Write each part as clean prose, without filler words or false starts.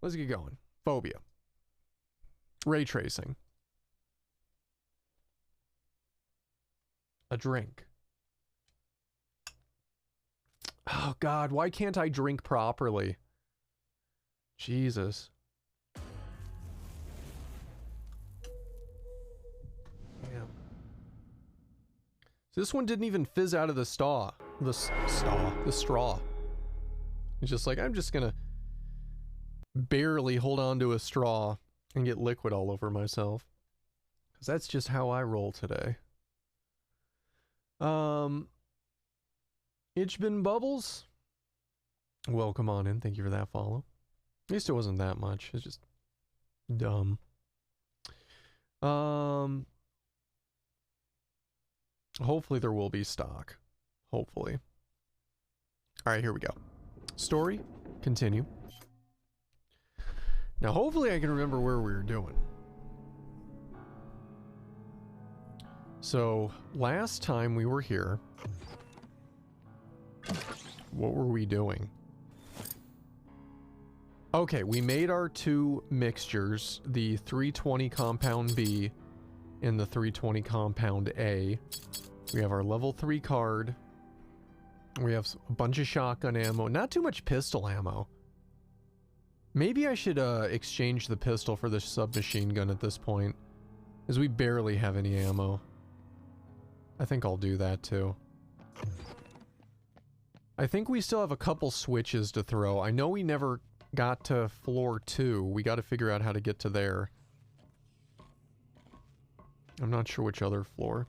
Let's get going. Fobia. Ray tracing. A drink. Oh God, why can't I drink properly? Jesus. Damn. So this one didn't even fizz out of the straw. The straw. It's just like, I'm just gonna barely hold on to a straw and get liquid all over myself. Because that's just how I roll today. Itchbin Bubbles. Welcome on in. Thank you for that follow. At least it wasn't that much. It's just dumb. Hopefully there will be stock. Hopefully. Alright, here we go. Story. Continue. Now hopefully I can remember where we were doing. So, last time we were here, what were we doing? Okay, we made our two mixtures, the 320 compound B and the 320 compound A. We have our level 3 card. We have a bunch of shotgun ammo, not too much pistol ammo. Maybe I should exchange the pistol for the submachine gun at this point, as we barely have any ammo. I think I'll do that too. I think we still have a couple switches to throw. I know we never got to floor 2. We got to figure out how to get to there. I'm not sure which other floor.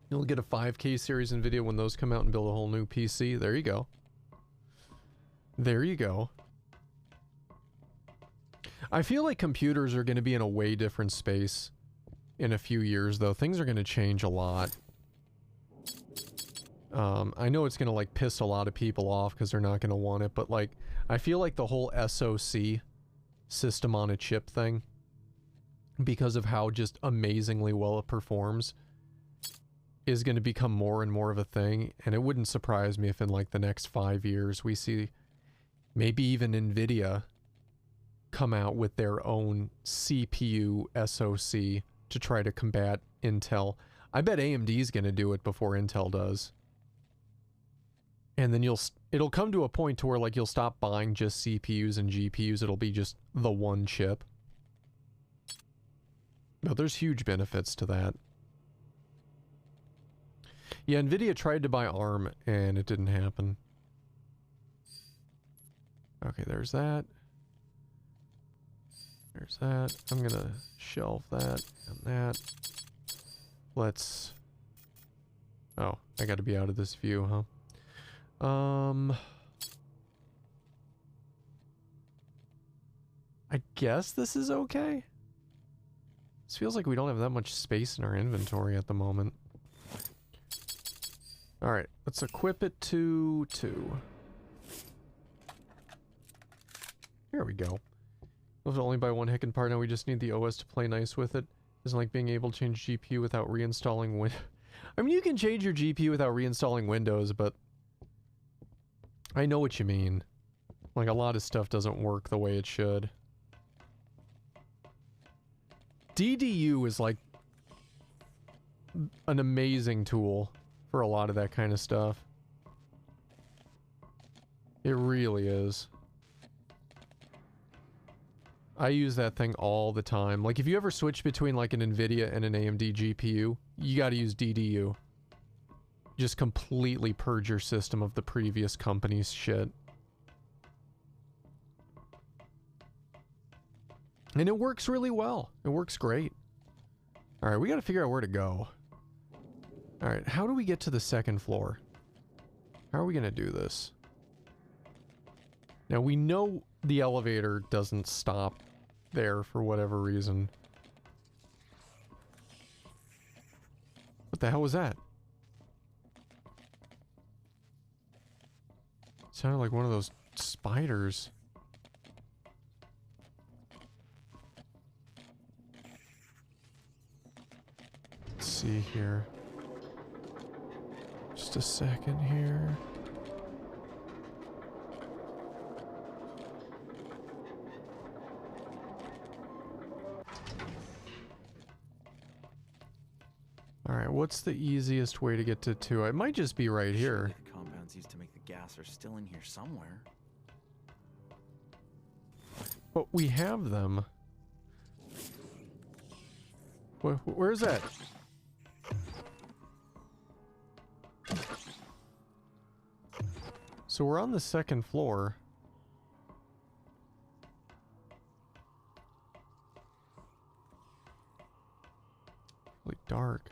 You'll get a 5K series in video when those come out and build a whole new PC. There you go. There you go. I feel like computers are going to be in a way different space in a few years, though. Things are going to change a lot. I know it's going to, like, piss a lot of people off because they're not going to want it, but, like, I feel like the whole SoC, system on a chip thing, because of how just amazingly well it performs, is going to become more and more of a thing, and it wouldn't surprise me if in, like, the next 5 years we see maybe even NVIDIA come out with their own CPU SoC to try to combat Intel. I bet AMD's gonna do it before Intel does. And then it'll come to a point to where, like, you'll stop buying just CPUs and GPUs, it'll be just the one chip. But there's huge benefits to that. Yeah, NVIDIA tried to buy ARM, and it didn't happen. Okay, there's that. There's that. I'm gonna shelve that and that. Let's... Oh, I gotta be out of this view, huh? I guess this is okay? This feels like we don't have that much space in our inventory at the moment. Alright, let's equip it to 2. Here we go. We'll only buy one hickin' part now, we just need the OS to play nice with it. Isn't like being able to change GPU without reinstalling I mean, you can change your GPU without reinstalling Windows, but... I know what you mean. Like, a lot of stuff doesn't work the way it should. DDU is, like, an amazing tool for a lot of that kind of stuff. It really is. I use that thing all the time. Like, if you ever switch between, like, an NVIDIA and an AMD GPU, you gotta use DDU. Just completely purge your system of the previous company's shit. And it works really well. It works great. Alright, we gotta figure out where to go. Alright, how do we get to the second floor? How are we gonna do this? Now, we know the elevator doesn't stop there for whatever reason. What the hell was that? Sounded like one of those spiders. Let's see here. Just a second here. Alright, what's the easiest way to get to 2? It might just be right here. Surely the compounds used to make the gas are still in here somewhere. But we have them. Where's that? So we're on the 2nd floor. Really dark.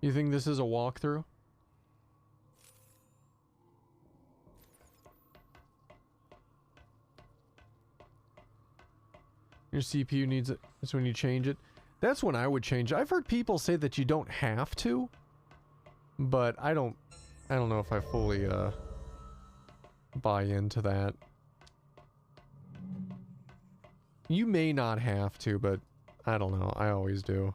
You think this is a walkthrough? Your CPU needs it. That's when you change it. That's when I would change. I've heard people say that you don't have to, but I don't know if I fully buy into that. You may not have to, but I don't know. I always do.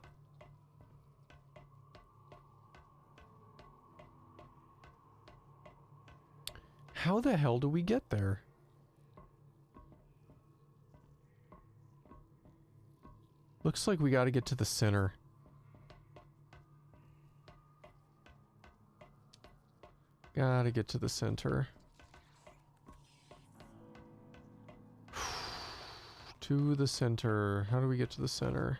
How the hell do we get there? Looks like we got to get to the center. Gotta get to the center. To the center. How do we get to the center?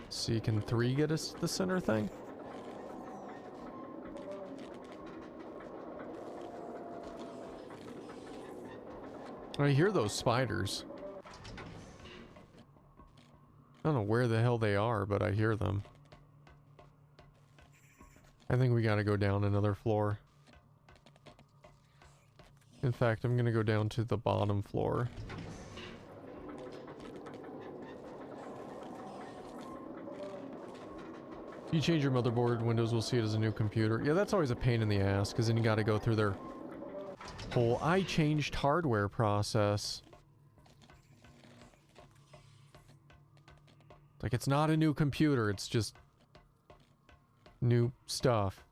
See, can 3 get us to the center thing? I hear those spiders. I don't know where the hell they are, but I hear them. I think we gotta go down another floor. In fact, I'm gonna go down to the bottom floor. If you change your motherboard, Windows will see it as a new computer. Yeah, that's always a pain in the ass, because then you gotta go through their whole I changed hardware process. Like, it's not a new computer, it's just new stuff.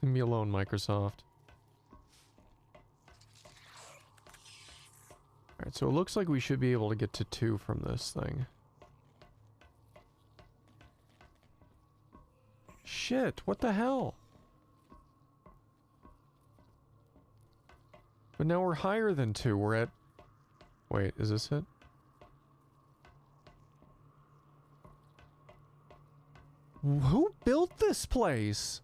Leave me alone, Microsoft. Alright, so it looks like we should be able to get to 2 from this thing. Shit, what the hell? But now we're higher than 2. We're at... Wait, is this it? Who built this place?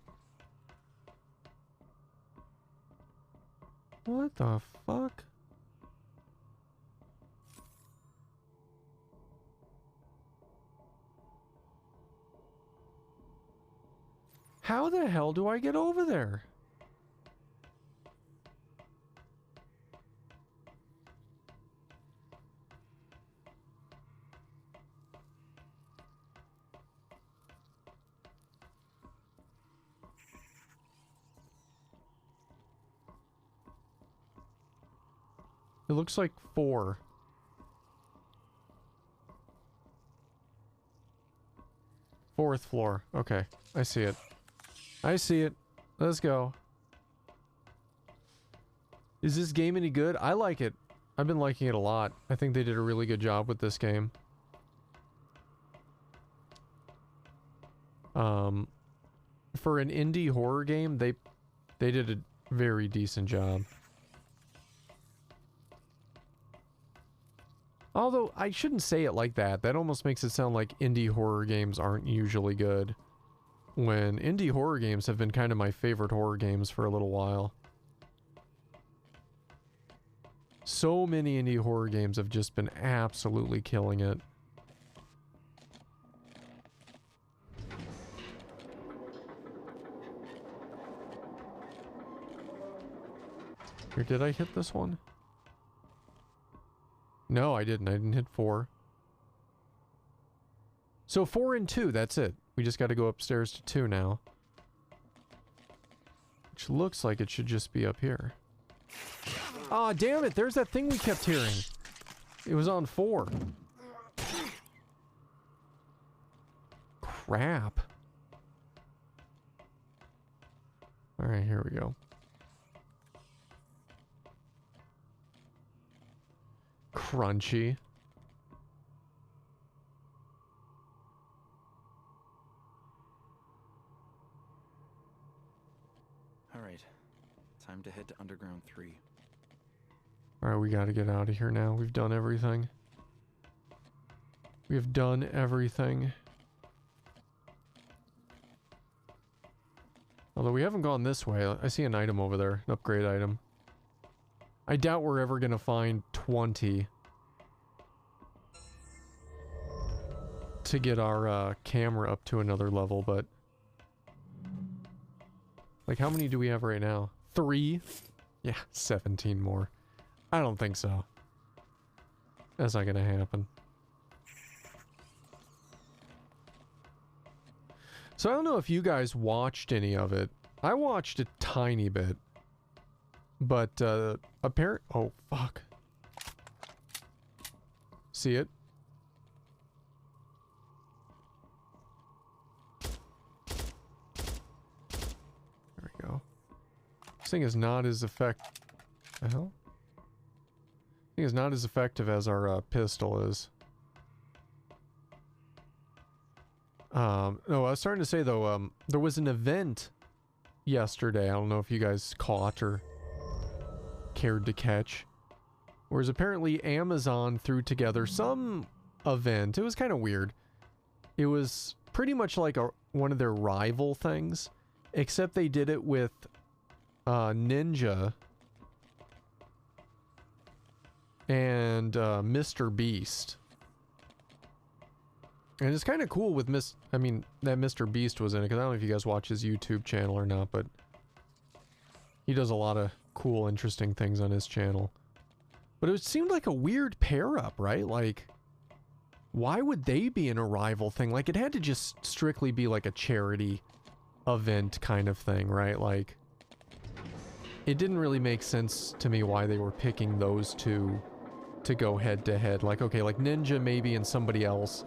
What the fuck? How the hell do I get over there? It looks like 4. Fourth floor. Okay, I see it. I see it. Let's go. Is this game any good? I like it. I've been liking it a lot. I think they did a really good job with this game. For an indie horror game, they did a very decent job. Although, I shouldn't say it like that. That almost makes it sound like indie horror games aren't usually good. When indie horror games have been kind of my favorite horror games for a little while. So many indie horror games have just been absolutely killing it. Here, did I hit this one? No, I didn't. I didn't hit 4. So 4 and 2, that's it. We just got to go upstairs to 2 now. Which looks like it should just be up here. Aw, damn it! There's that thing we kept hearing. It was on 4. Crap. Alright, here we go. Crunchy. Time to head to Underground 3. Alright, we gotta get out of here now. We've done everything. We've done everything. Although we haven't gone this way. I see an item over there. An upgrade item. I doubt we're ever gonna find 20 to get our camera up to another level, but like, how many do we have right now? 3? Yeah, 17 more. I don't think so. That's not gonna happen. So I don't know if you guys watched any of it. I watched a tiny bit. But, oh, fuck. See it? There we go. This thing is not as effective. The hell? This thing is not as effective as our pistol is. No, I was starting to say though, there was an event yesterday. I don't know if you guys caught or cared to catch. Whereas apparently Amazon threw together some event. It was kind of weird. It was pretty much like one of their rival things, except they did it with Ninja and Mr. Beast. And it's kind of cool with that Mr. Beast was in it, because I don't know if you guys watch his YouTube channel or not, but he does a lot of cool, interesting things on his channel. But it seemed like a weird pair-up, right? Like, why would they be in a rival thing? Like, it had to just strictly be like a charity event kind of thing, right? Like, it didn't really make sense to me why they were picking those two to go head-to-head. Like, okay, like Ninja maybe and somebody else,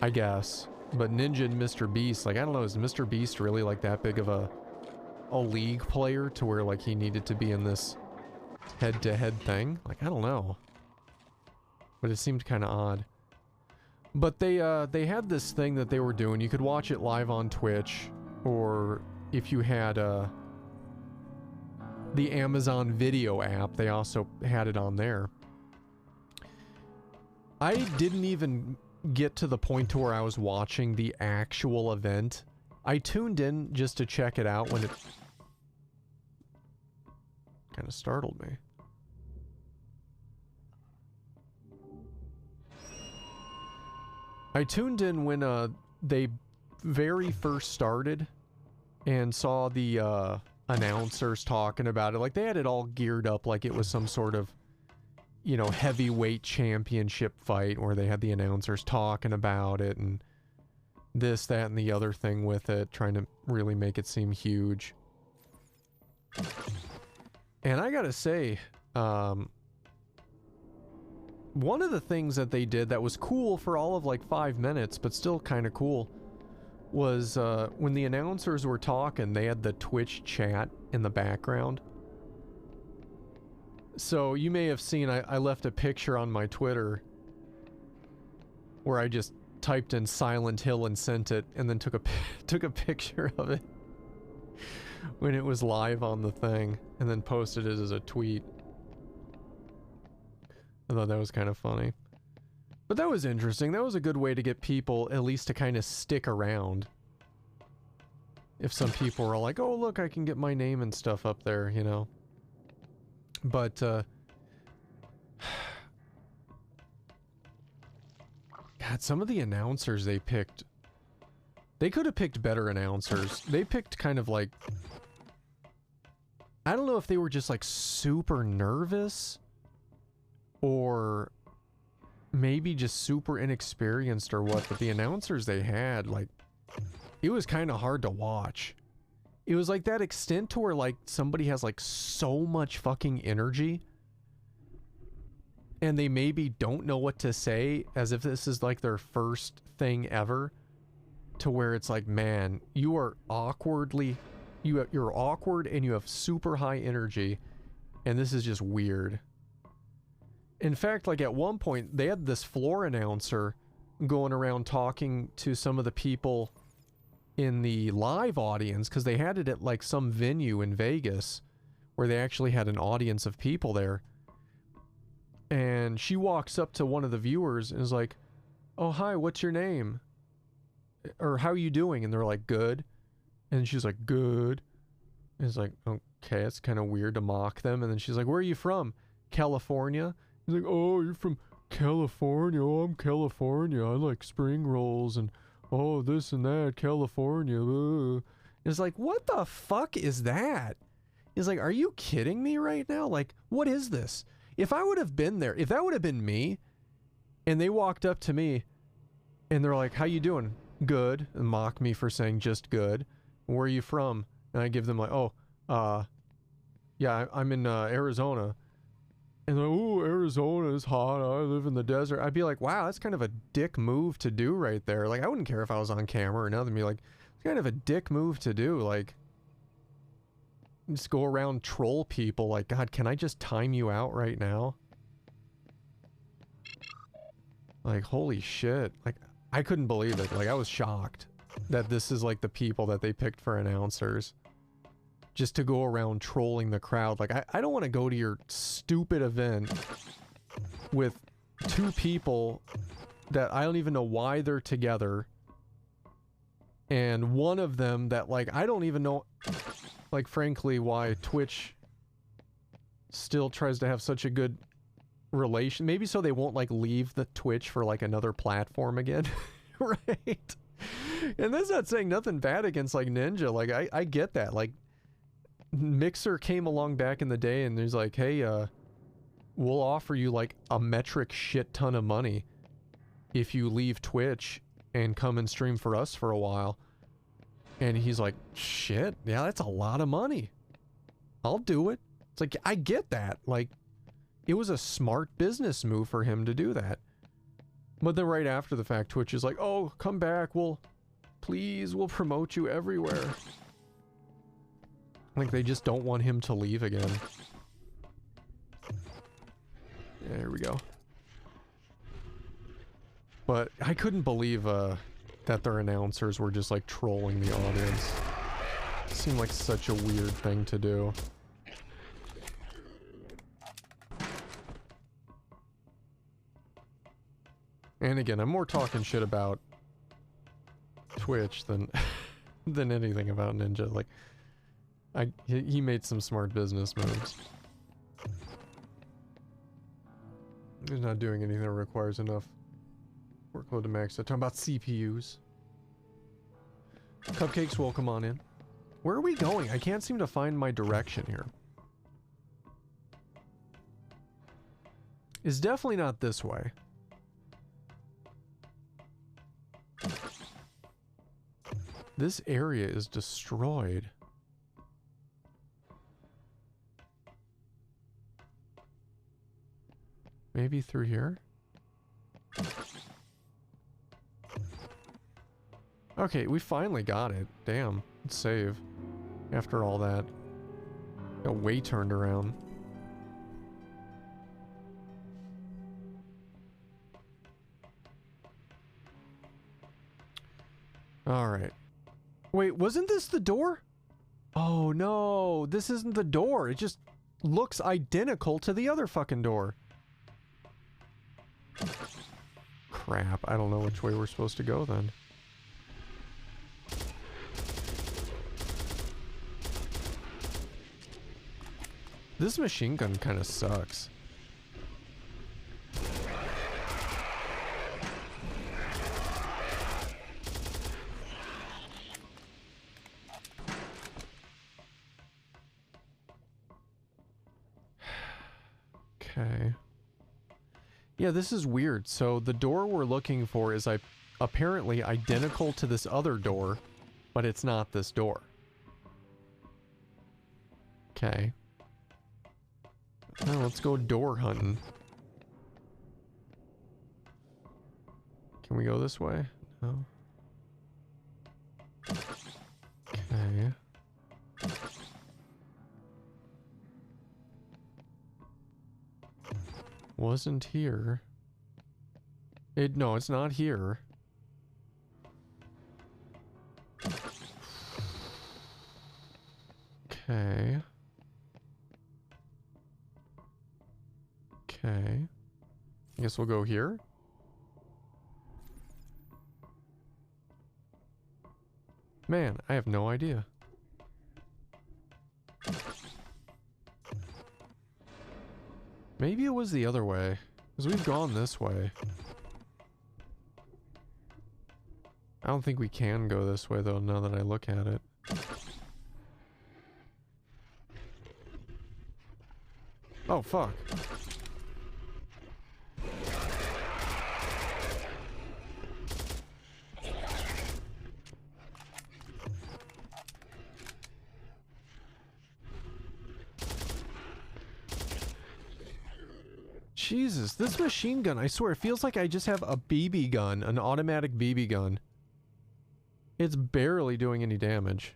I guess. But Ninja and Mr. Beast, like, I don't know, is Mr. Beast really like that big of a league player to where like he needed to be in this head-to-head thing? Like, I don't know. But it seemed kind of odd. But they had this thing that they were doing. You could watch it live on Twitch, or if you had the Amazon Video app, they also had it on there. I didn't even get to the point to where I was watching the actual event. I tuned in just to check it out when it kind of startled me. I tuned in when they very first started and saw the announcers talking about it. Like, they had it all geared up like it was some sort of, you know, heavyweight championship fight where they had the announcers talking about it and this, that, and the other thing with it, trying to really make it seem huge. And I gotta say, one of the things that they did that was cool for all of like 5 minutes, but still kind of cool, was when the announcers were talking, they had the Twitch chat in the background. So you may have seen, I left a picture on my Twitter where I just typed in Silent Hill and sent it, and then took a picture of it when it was live on the thing, and then posted it as a tweet. I thought that was kind of funny. But that was interesting. That was a good way to get people at least to kind of stick around. If some people were like, oh look, I can get my name and stuff up there, you know. But, God, some of the announcers they picked, they could have picked better announcers. They picked kind of like, I don't know if they were just like super nervous, or maybe just super inexperienced or what, but the announcers they had, like, it was kind of hard to watch. It was like that extent to where like somebody has like so much fucking energy and they maybe don't know what to say, as if this is like their first thing ever, to where it's like, man, you are awkwardly, you're awkward and you have super high energy, and this is just weird. In fact, like at one point they had this floor announcer going around talking to some of the people in the live audience, because they had it at like some venue in Vegas where they actually had an audience of people there. And she walks up to one of the viewers and is like, "Oh, hi, what's your name? Or how are you doing?" And they're like, "Good." And she's like, "Good." And it's like, okay, it's kind of weird to mock them. And then she's like, "Where are you from?" "California." He's like, "Oh, you're from California. Oh, I'm California. I like spring rolls and oh, this and that, California." It's like, what the fuck is that? It's like, are you kidding me right now? Like, what is this? If I would have been there, if that would have been me, and they walked up to me, and they're like, "How you doing?" "Good," and mock me for saying just good. "Where are you from?" And I give them like, "Oh, yeah, I'm in Arizona." And they're like, "Oh, Arizona is hot. I live in the desert." I'd be like, wow, that's kind of a dick move to do right there. Like, I wouldn't care if I was on camera or nothing. Be like, it's kind of a dick move to do. Like, just go around troll people. Like, God, can I just time you out right now? Like, holy shit. Like, I couldn't believe it. Like, I was shocked that this is like the people that they picked for announcers. Just to go around trolling the crowd. Like, I don't want to go to your stupid event with two people that I don't even know why they're together. And one of them that, like, I don't even know, like, frankly, why Twitch still tries to have such a good relation. Maybe so they won't, like, leave the Twitch for, like, another platform again. Right? And that's not saying nothing bad against, like, Ninja. Like, I get that. Like, Mixer came along back in the day and he's like, "Hey, we'll offer you like a metric shit ton of money if you leave Twitch and come and stream for us for a while." And he's like, "Shit, yeah, that's a lot of money. I'll do it." It's like, I get that. Like, it was a smart business move for him to do that. But then right after the fact, Twitch is like, "Oh, come back. We'll promote you everywhere." Like, they just don't want him to leave again. Yeah, here we go. But I couldn't believe that their announcers were just like trolling the audience. It seemed like such a weird thing to do. And again, I'm more talking shit about Twitch than than anything about Ninja. Like, he made some smart business moves. He's not doing anything that requires enough workload to max. I'm talking about CPUs. Cupcakes, welcome on in. Where are we going? I can't seem to find my direction here. It's definitely not this way. This area is destroyed. Maybe through here? Okay, we finally got it. Damn. Let's save. After all that. Got way turned around. Alright. Wait, wasn't this the door? Oh no, this isn't the door. It just looks identical to the other fucking door. Crap, I don't know which way we're supposed to go then. This machine gun kind of sucks. Okay. Yeah, this is weird. So the door we're looking for is apparently identical to this other door, but it's not this door. Okay. Well, let's go door hunting. Can we go this way? No. Okay. Wasn't here. No, it's not here. Okay. Okay. I guess we'll go here. Man, I have no idea. Maybe it was the other way, because we've gone this way. I don't think we can go this way, though, now that I look at it. Oh, fuck. Jesus, this machine gun, I swear, it feels like I just have a BB gun, an automatic BB gun. It's barely doing any damage.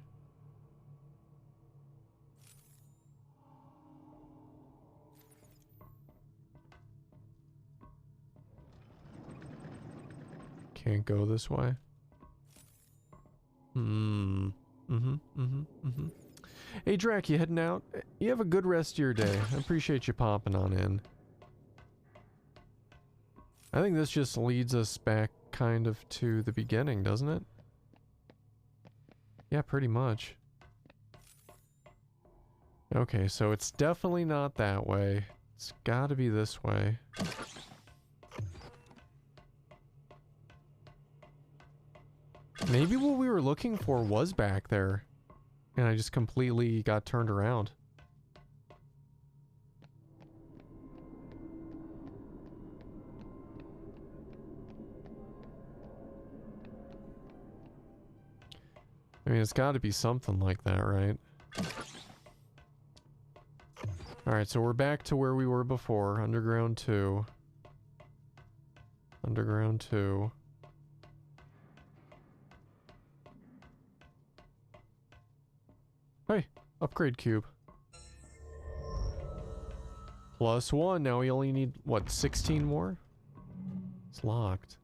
Can't go this way. Hey, Drac, you heading out? You have a good rest of your day. I appreciate you popping on in. I think this just leads us back kind of to the beginning, doesn't it? Yeah, pretty much. Okay, so it's definitely not that way. It's gotta be this way. Maybe what we were looking for was back there, and I just completely got turned around. I mean, it's got to be something like that, right? Alright, so we're back to where we were before. Underground 2. Underground 2. Hey, upgrade cube. +1. Now we only need, what, 16 more? It's locked.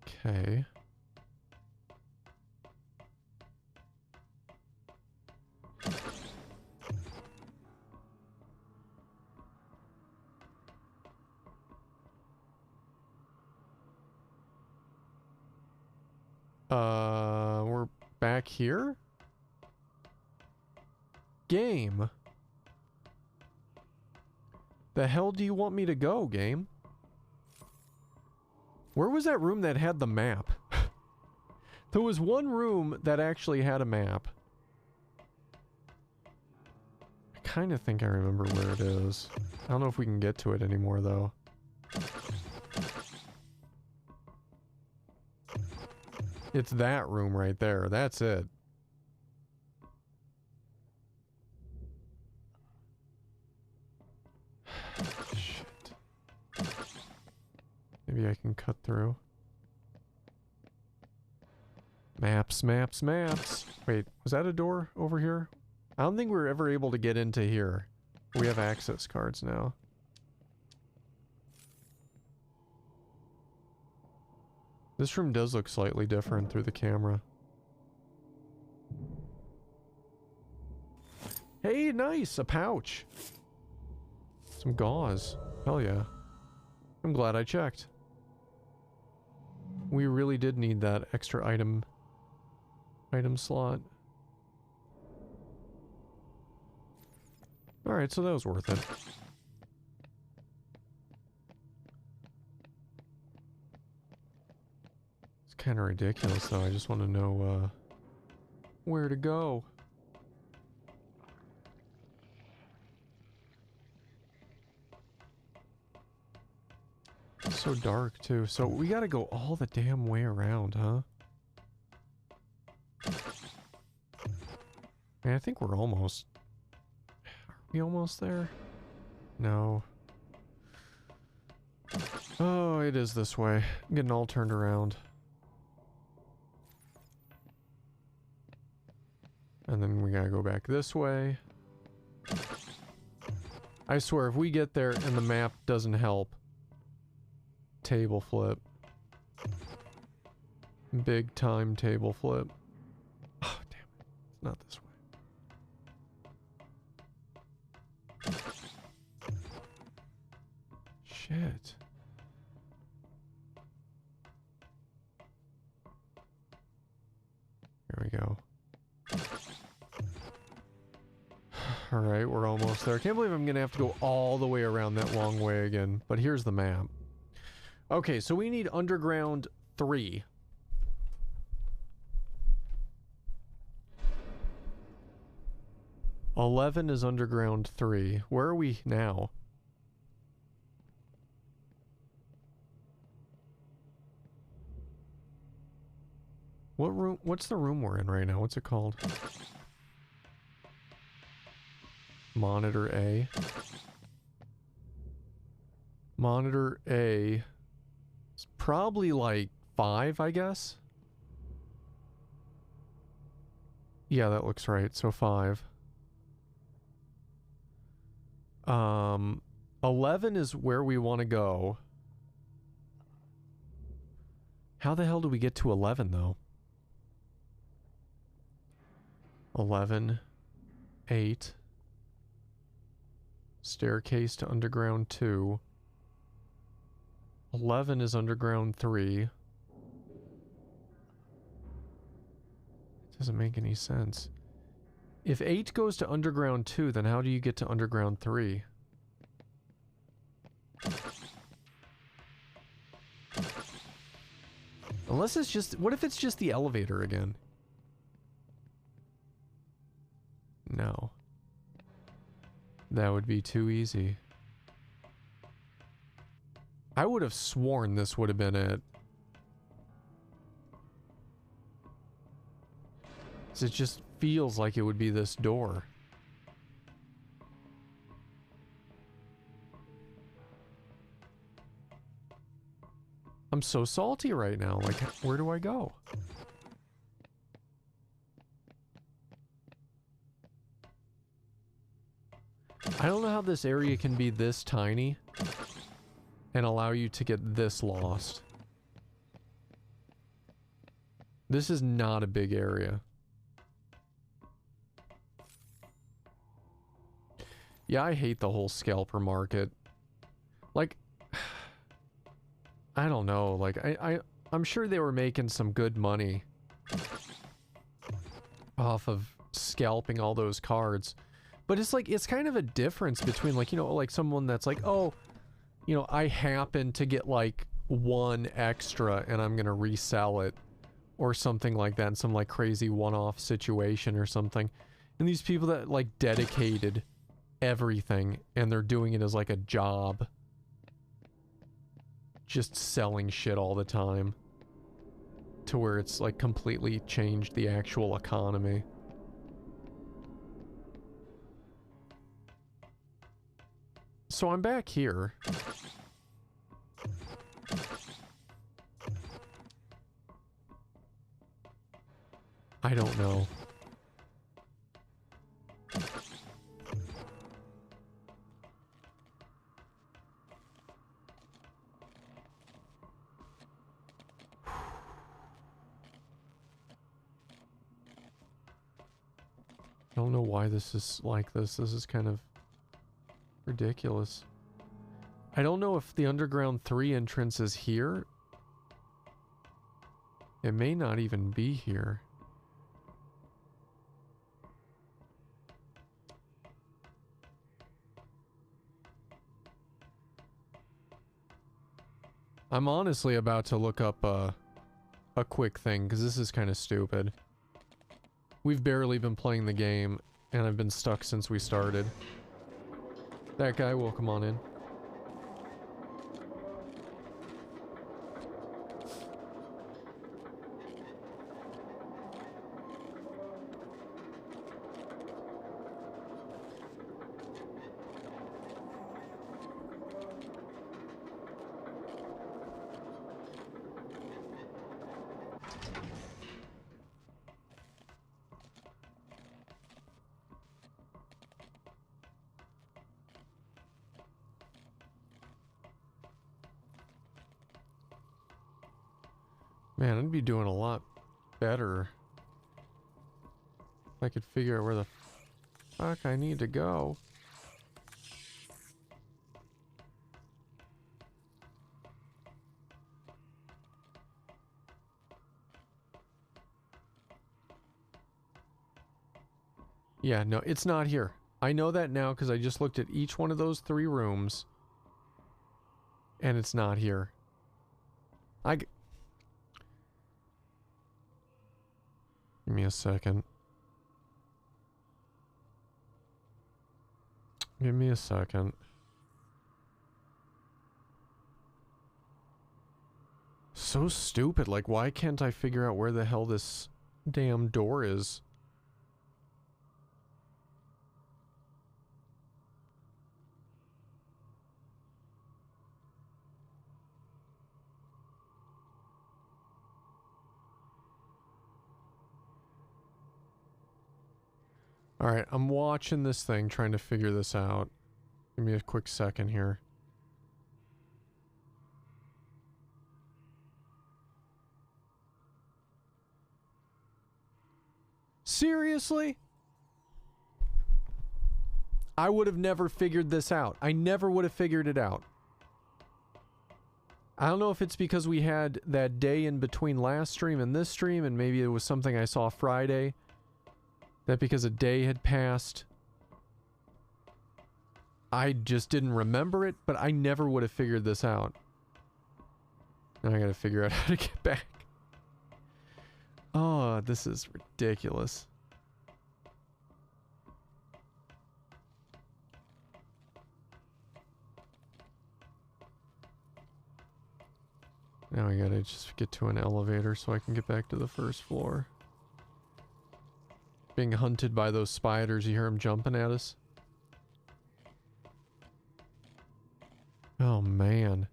Okay. We're back here? Game. The hell do you want me to go, game? Where was that room that had the map? There was one room that actually had a map. I kind of think I remember where it is. I don't know if we can get to it anymore, though. It's that room right there. That's it. Shit. Maybe I can cut through. Maps, maps, maps. Wait, was that a door over here? I don't think we were ever able to get into here. We have access cards now. This room does look slightly different through the camera. Hey, nice! A pouch! Some gauze. Hell yeah. I'm glad I checked. We really did need that extra item slot. Alright, so that was worth it. It's kind of ridiculous though, I just want to know where to go. It's so dark too, so we gotta go all the damn way around, huh? Man, I think we're almost... Are we almost there? No. Oh, it is this way. I'm getting all turned around. And then we gotta go back this way. I swear, if we get there and the map doesn't help, table flip. Big time table flip. Oh, damn it. Not this way. Shit. Here we go. Alright, we're almost there. I can't believe I'm gonna have to go all the way around that long way again. But here's the map. Okay, so we need Underground 3. $11 is Underground 3. Where are we now? What room? What's the room we're in right now? What's it called? Monitor A. Monitor A. It's probably like 5, I guess. Yeah, that looks right. So 5. 11 is where we want to go. How the hell do we get to 11 though? 11, 8. Staircase to Underground 2. 11 is Underground 3. It doesn't make any sense. If 8 goes to Underground 2, then how do you get to Underground 3? Unless it's just... What if it's just the elevator again? No. That would be too easy. I would have sworn this would have been it. It just feels like it would be this door. I'm so salty right now. Like, where do I go? I don't know how this area can be this tiny and allow you to get this lost. This is not a big area. Yeah, I hate the whole scalper market. Like, I don't know, like, I'm sure they were making some good money off of scalping all those cards. But it's like, it's kind of a difference between, like, you know, like someone that's like, oh, you know, I happen to get like 1 extra and I'm gonna resell it or something like that in some like crazy one-off situation or something. And these people that like dedicated everything and they're doing it as like a job, just selling shit all the time to where it's like completely changed the actual economy. So I'm back here. I don't know. I don't know why this is like this. This is kind of ridiculous. I don't know if the Underground 3 entrance is here. It may not even be here. I'm honestly about to look up a quick thing, because this is kind of stupid. We've barely been playing the game, and I've been stuck since we started. That guy will come on in. Man, I'd be doing a lot better If I could figure out where the fuck I need to go. Yeah, no, it's not here. I know that now because I just looked at each one of those 3 rooms. And it's not here. Give me a second. Give me a second. So stupid. Like, why can't I figure out where the hell this damn door is? Alright, I'm watching this thing, trying to figure this out. Give me a quick second here. Seriously? I would have never figured this out. I never would have figured it out. I don't know if it's because we had that day in between last stream and this stream, and maybe it was something I saw Friday. That because a day had passed, I just didn't remember it, but I never would have figured this out. Now I gotta figure out how to get back. Oh, this is ridiculous. Now I gotta just get to an elevator so I can get back to the first floor. Being hunted by those spiders, you hear them jumping at us? Oh man.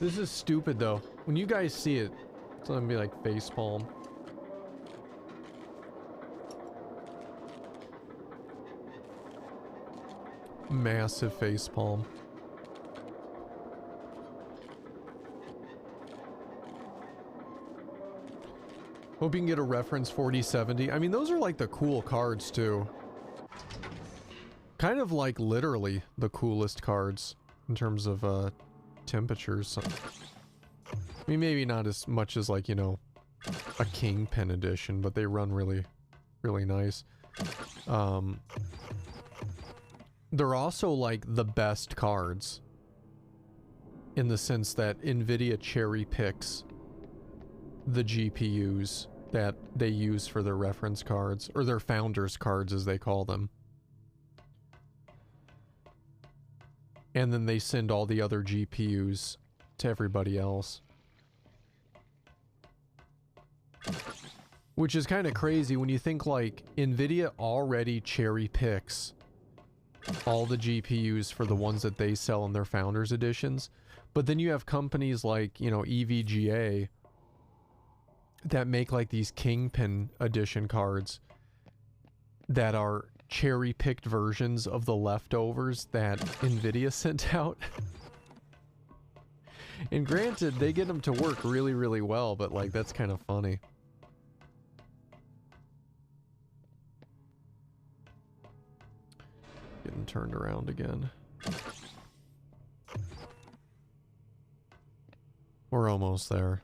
This is stupid though. When you guys see it, it's gonna be like facepalm. Massive facepalm. Hope you can get a reference 4070. I mean, those are like the cool cards too. Kind of like literally the coolest cards in terms of temperatures. I mean, maybe not as much as like, you know, a Kingpin edition, but they run really, really nice. They're also like the best cards in the sense that NVIDIA cherry picks the GPUs that they use for their reference cards, or their founders cards as they call them. And then they send all the other GPUs to everybody else. Which is kind of crazy when you think like NVIDIA already cherry picks all the GPUs for the ones that they sell in their founders editions. But then you have companies like, you know, EVGA that make like these Kingpin edition cards that are cherry-picked versions of the leftovers that NVIDIA sent out. And granted, they get them to work really, really well, but like that's kind of funny. Getting turned around again. We're almost there.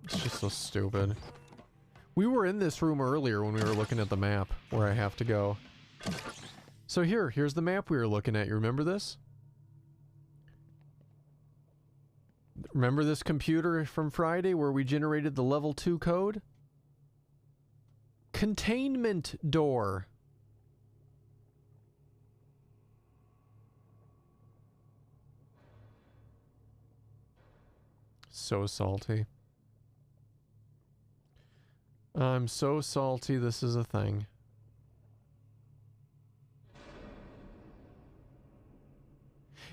It's just so stupid. We were in this room earlier when we were looking at the map where I have to go. So here's the map we were looking at. You remember this? Remember this computer from Friday where we generated the level 2 code? Containment door. So salty. I'm so salty this is a thing.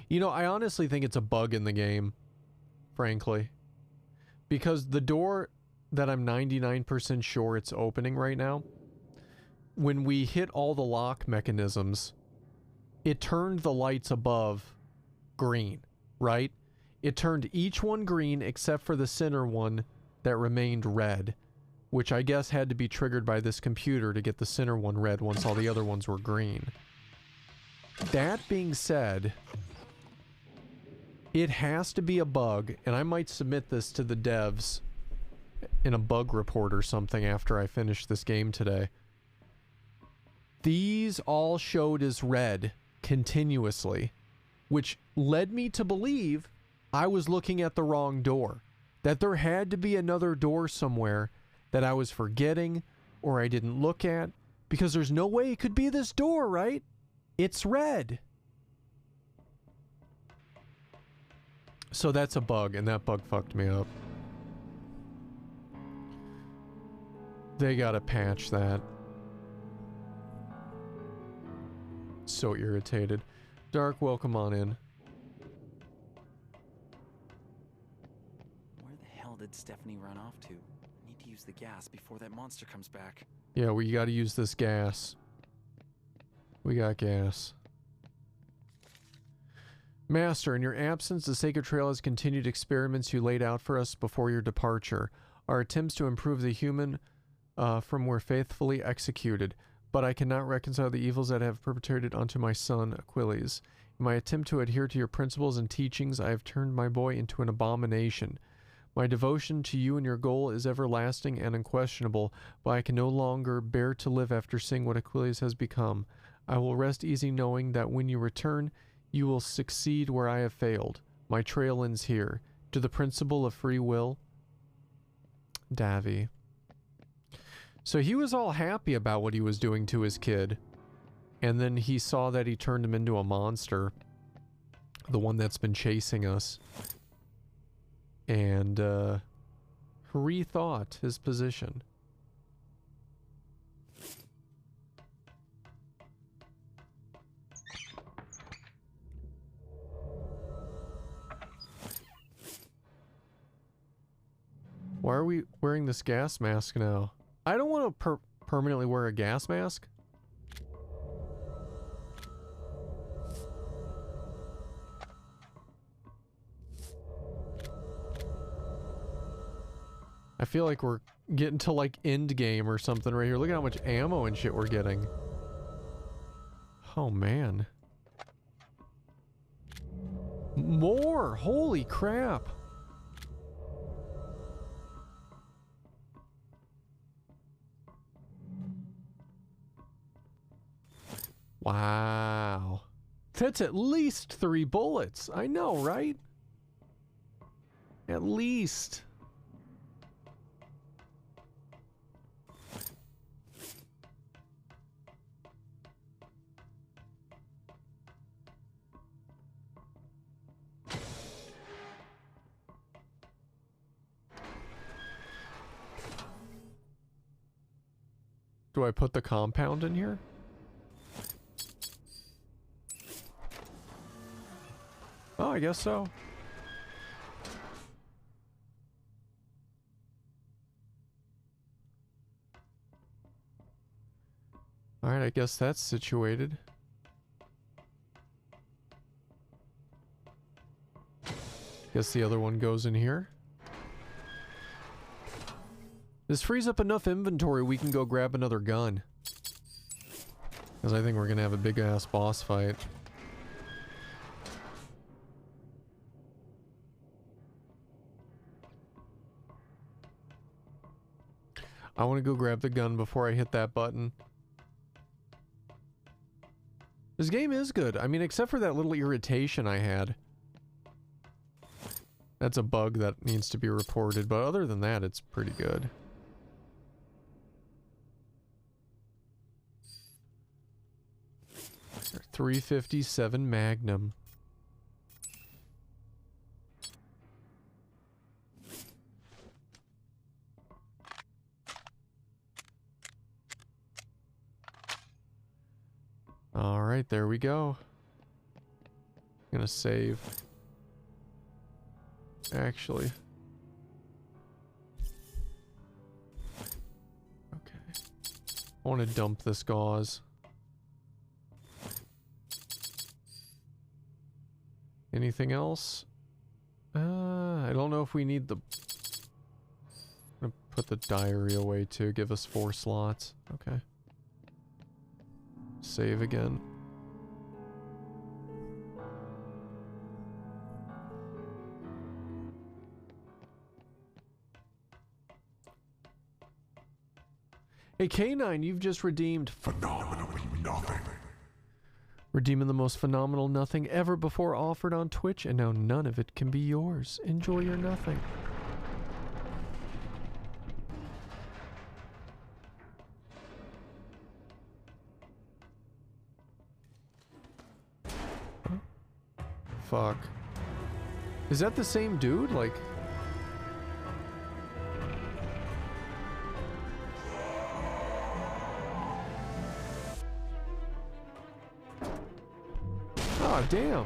You know, I honestly think it's a bug in the game, frankly. Because the door that I'm 99% sure it's opening right now, when we hit all the lock mechanisms, it turned the lights above green, right? It turned each one green except for the center one that remained red. which I guess had to be triggered by this computer to get the center one red once all the other ones were green. That being said, it has to be a bug, and I might submit this to the devs in a bug report or something after I finish this game today. These all showed as red continuously, which led me to believe I was looking at the wrong door. That there had to be another door somewhere that I was forgetting or I didn't look at, because there's no way it could be this door, right? It's red. So that's a bug, and that bug fucked me up. They gotta patch that. So irritated. Dark, welcome on in. Where the hell did Stephanie run off to? I need to use the gas before that monster comes back. Yeah, we gotta use this gas. We got gas. Master, in your absence, the Sacred Trail has continued experiments you laid out for us before your departure. Our attempts to improve the human from were faithfully executed, but I cannot reconcile the evils that have perpetrated onto my son, Achilles. In my attempt to adhere to your principles and teachings, I have turned my boy into an abomination. My devotion to you and your goal is everlasting and unquestionable, but I can no longer bear to live after seeing what Achilles has become. I will rest easy knowing that when you return, you will succeed where I have failed. My trail ends here. To the principle of free will, Davy. So he was all happy about what he was doing to his kid, and then he saw that he turned him into a monster, the one that's been chasing us, and rethought his position. Why are we wearing this gas mask now? I don't want to permanently wear a gas mask. I feel like we're getting to like end game or something right here. Look at how much ammo and shit we're getting. Oh man. More! Holy crap! Wow. That's at least 3 bullets. I know, right? At least. Do I put the compound in here? Oh, I guess so. Alright, I guess that's situated. Guess the other one goes in here. This frees up enough inventory we can go grab another gun. Because I think we're gonna have a big ass boss fight. I want to go grab the gun before I hit that button. This game is good. I mean, except for that little irritation I had. That's a bug that needs to be reported, but other than that, it's pretty good. .357 Magnum. Alright, there we go. Gonna save. Actually. Okay. I want to dump this gauze. Anything else? I don't know if we need the... I'm gonna put the diary away too. Give us 4 slots. Okay. Save again. Hey K9, you've just redeemed Phenomenally nothing. Redeeming the most phenomenal nothing ever before offered on Twitch, and now none of it can be yours. Enjoy your nothing. Fuck. Is that the same dude? Like... Ah, damn.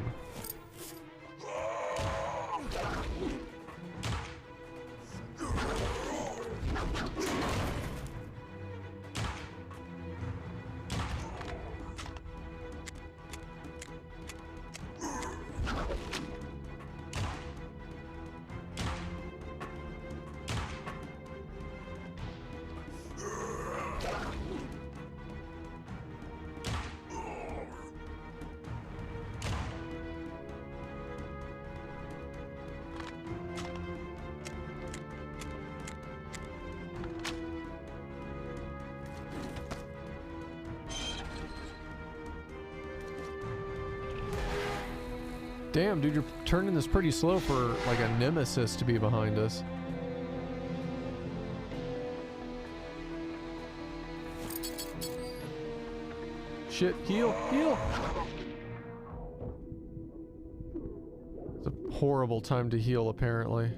Damn, dude, you're turning this pretty slow for, like, a nemesis to be behind us. Shit, heal, heal! It's a horrible time to heal, apparently.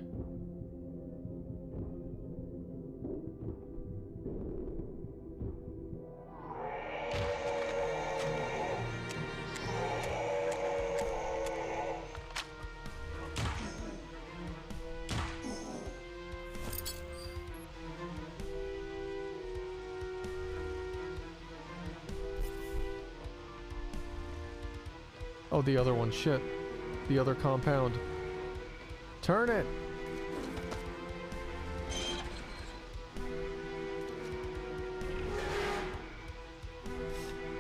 Oh, the other one. Shit. The other compound. Turn it!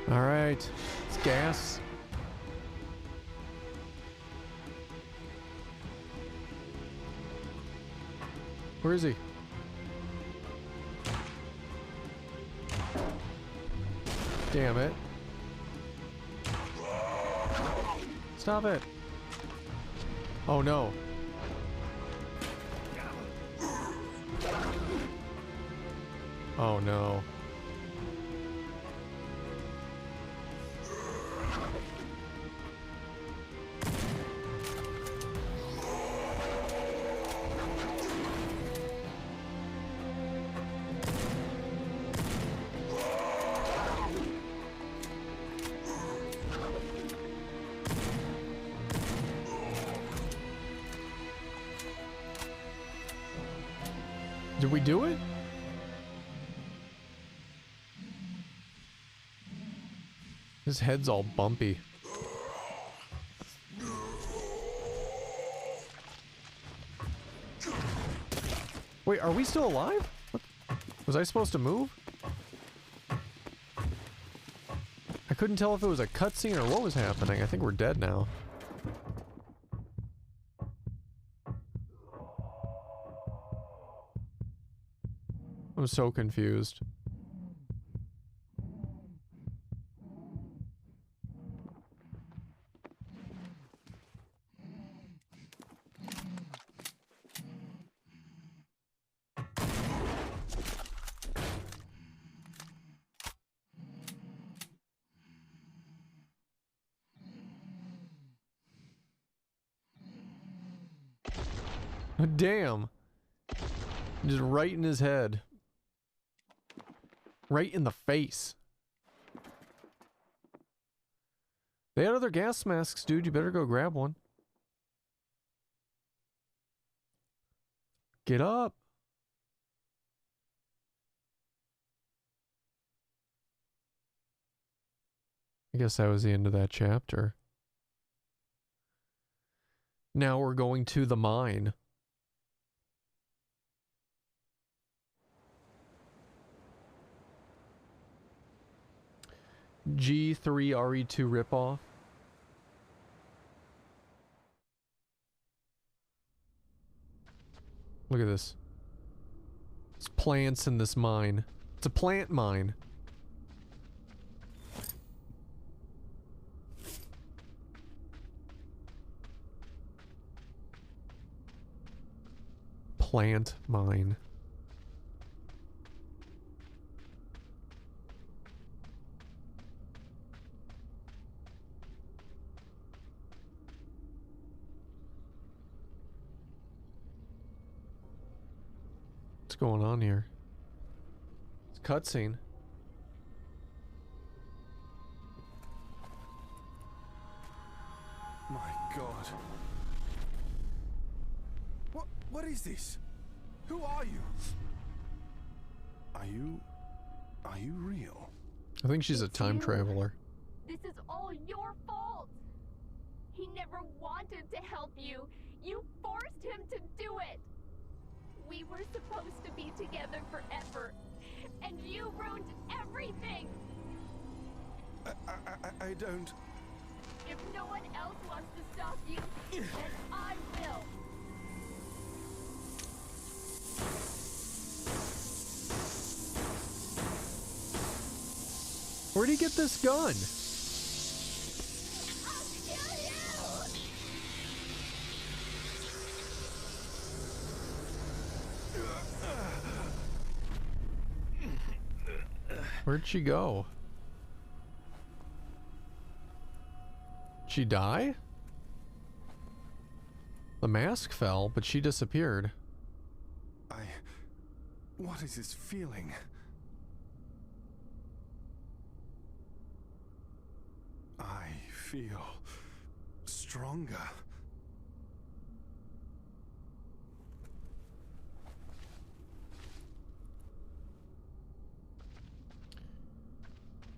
Alright. It's gas. Where is he? Damn it. Stop it. Oh no. Oh no. Did we do it? His head's all bumpy. Wait, are we still alive? What? Was I supposed to move? I couldn't tell if it was a cutscene or what was happening. I think we're dead now. I'm so confused. Damn. Just right in his head. Right in the face. They had other gas masks, dude. You better go grab one. Get up. I guess that was the end of that chapter. Now we're going to the mine. G3 RE2 ripoff. Look at this. It's plants in this mine. It's a plant mine. Plant mine. What's going on here? It's a cutscene. My God. What is this? Who are you? Are you real? I think she's a time traveler. This is all your fault. He never wanted to help you. You forced him to do it. We were supposed to be together forever, and you ruined everything. I don't... If no one else wants to stop you, then I will. Where'd he get this gun? I'll kill you! Where'd she go? She die? The mask fell, but she disappeared. What is this feeling? I feel stronger.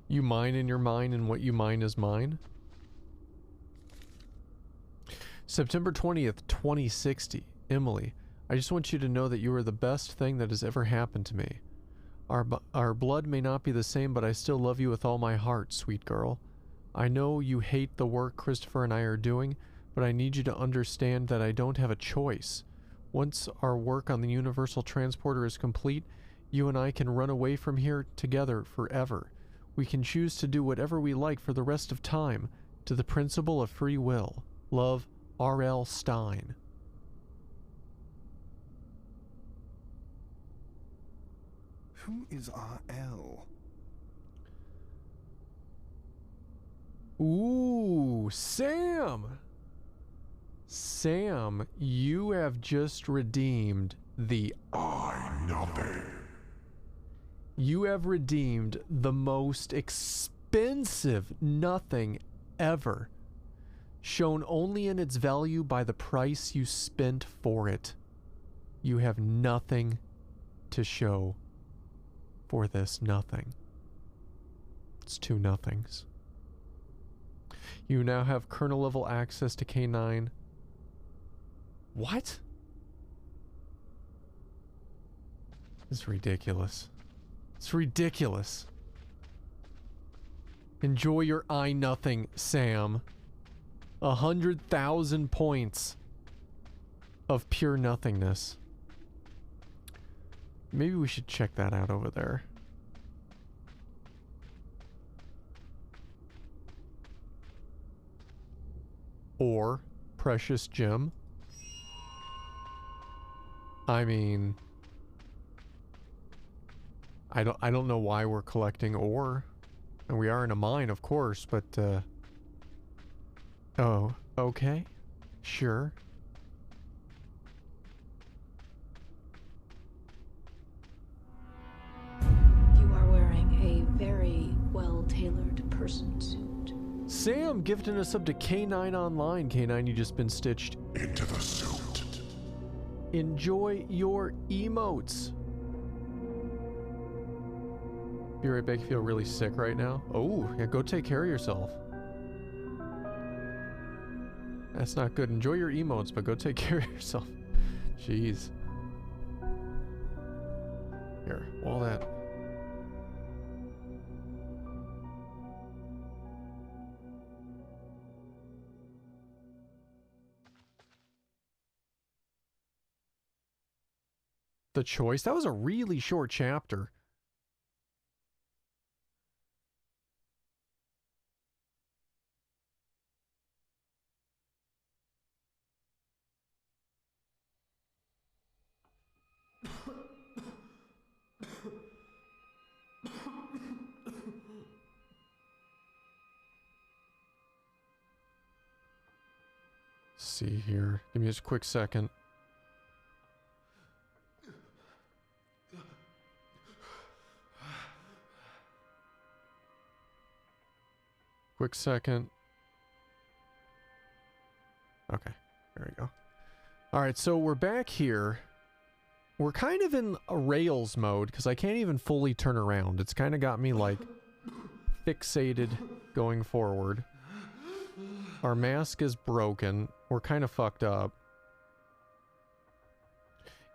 You mine in your mind, and what you mine is mine? September 20th, 2060. Emily, I just want you to know that you are the best thing that has ever happened to me. Our blood may not be the same, but I still love you with all my heart, sweet girl. I know you hate the work Christopher and I are doing, but I need you to understand that I don't have a choice. Once our work on the Universal Transporter is complete, you and I can run away from here together forever. We can choose to do whatever we like for the rest of time, to the principle of free will. Love, R.L. Stein. Who is R.L.? Ooh, Sam! Sam, you have just redeemed the... Nothing. You have redeemed the most expensive nothing ever, shown only in its value by the price you spent for it. You have nothing to show for this nothing. It's two nothings. You now have kernel level access to K9. What? This is ridiculous. It's ridiculous. Enjoy your I nothing, Sam. 100,000 points of pure nothingness. Maybe we should check that out over there. Or precious gem. I mean, I don't know why we're collecting ore. And we are in a mine, of course, but oh, okay. Sure. You are wearing a very well-tailored person suit. Sam gifting us up to K9 online. K9, you just been stitched Into the suit. Enjoy your emotes. Be right back. You feel really sick right now? Oh, yeah, go take care of yourself. That's not good. Enjoy your emotes, but go take care of yourself. Jeez. Here, wall that. the choice. That was a really short chapter. See here. Give me just a quick second. Quick second. Okay, there we go. Alright, so we're back here. We're kind of in a Rails mode, because I can't even fully turn around. It's kind of got me, like, fixated going forward. Our mask is broken. We're kind of fucked up.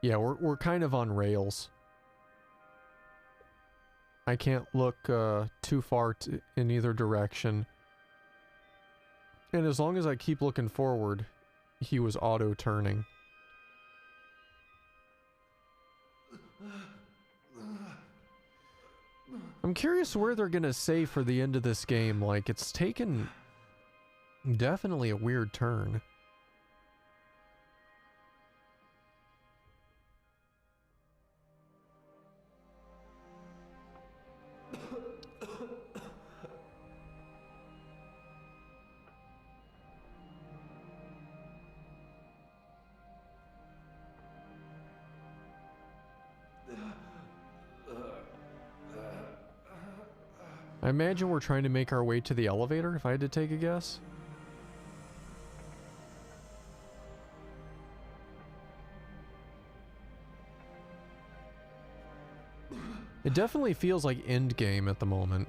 Yeah, we're kind of on rails. I can't look too far in either direction. And as long as I keep looking forward, he was auto-turning. I'm curious where they're gonna say for the end of this game. Like, it's taken definitely a weird turn. I imagine we're trying to make our way to the elevator, if I had to take a guess. It definitely feels like endgame at the moment.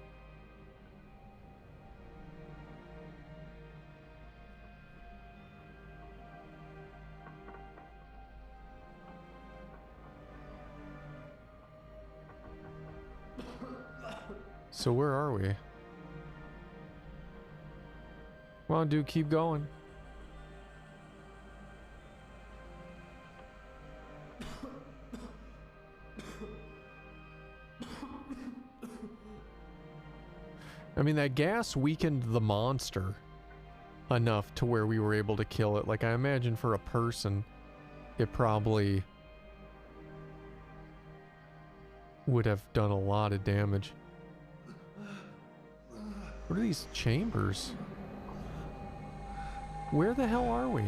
So where are we? Come on, dude, keep going. I mean, that gas weakened the monster enough to where we were able to kill it. Like, I imagine for a person, it probably would have done a lot of damage. What are these chambers? Where the hell are we?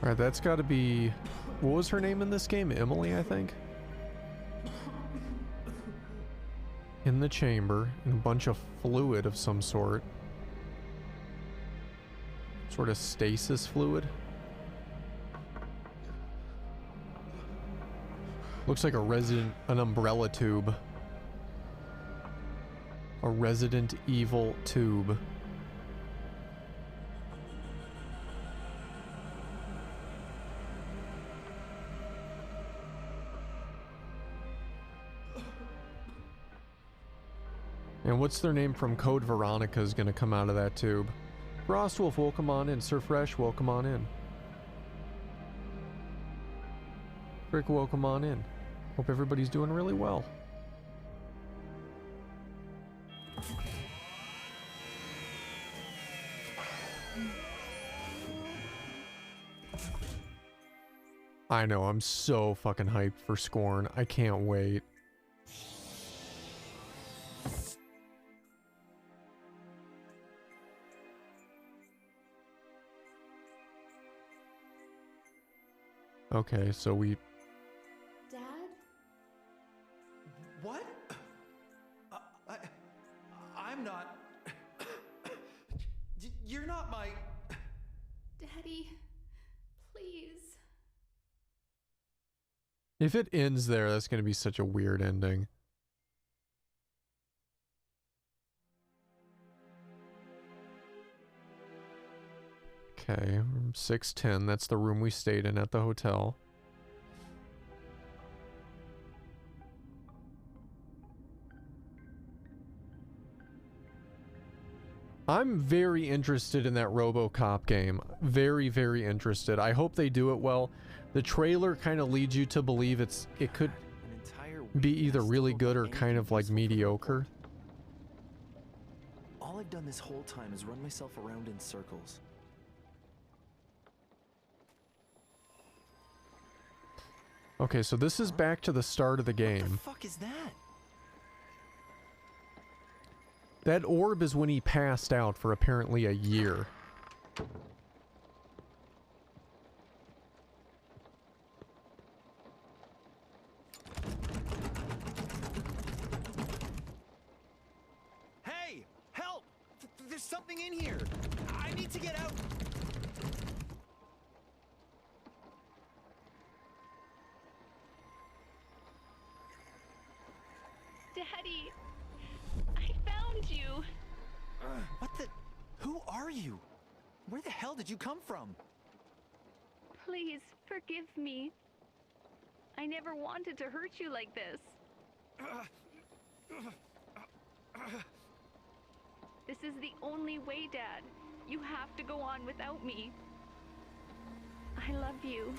Alright, that's gotta be... What was her name in this game? Emily, I think? In the chamber, and a bunch of fluid of some sort. Sort of stasis fluid. Looks like an umbrella tube. A Resident Evil tube. And what's their name from Code Veronica is going to come out of that tube. Frostwolf, welcome on in. Sir Fresh, welcome on in. Frick, welcome on in. Hope everybody's doing really well. I know, I'm so fucking hyped for Scorn. I can't wait. Okay, so we... Dad? What? I'm not... You're not my... Daddy, please. If it ends there, that's going to be such a weird ending. Okay, room 610. That's the room we stayed in at the hotel. I'm very interested in that RoboCop game. Very, very interested. I hope they do it well. The trailer kind of leads you to believe it could An entire be week either and I really still good don't or have kind of anything like useful to mediocre. report. All I've done this whole time is run myself around in circles. Okay, so this is back to the start of the What game. the fuck is that? That orb is when he passed out for apparently a year. Hey! Help! There's something in here! I need to get out! Daddy, I found you. What the? Who are you? Where the hell did you come from? Please forgive me. I never wanted to hurt you like this. This is the only way, Dad. You have to go on without me. I love you.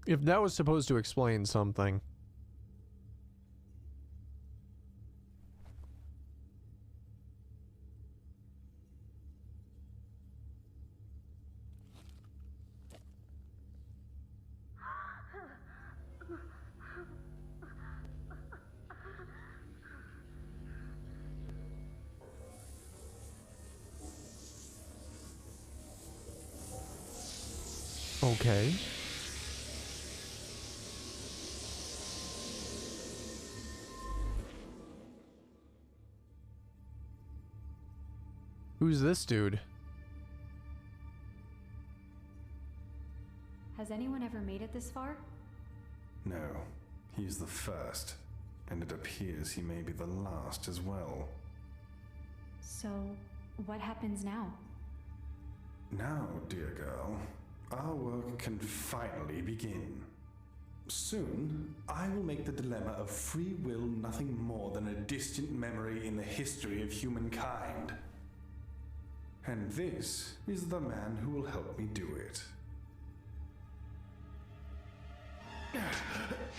If that was supposed to explain something. Okay. Who's this dude? Has anyone ever made it this far? No, he's the first, and it appears he may be the last as well. So, what happens now? Now, dear girl, our work can finally begin. Soon, I will make the dilemma of free will nothing more than a distant memory in the history of humankind. And this is the man who will help me do it.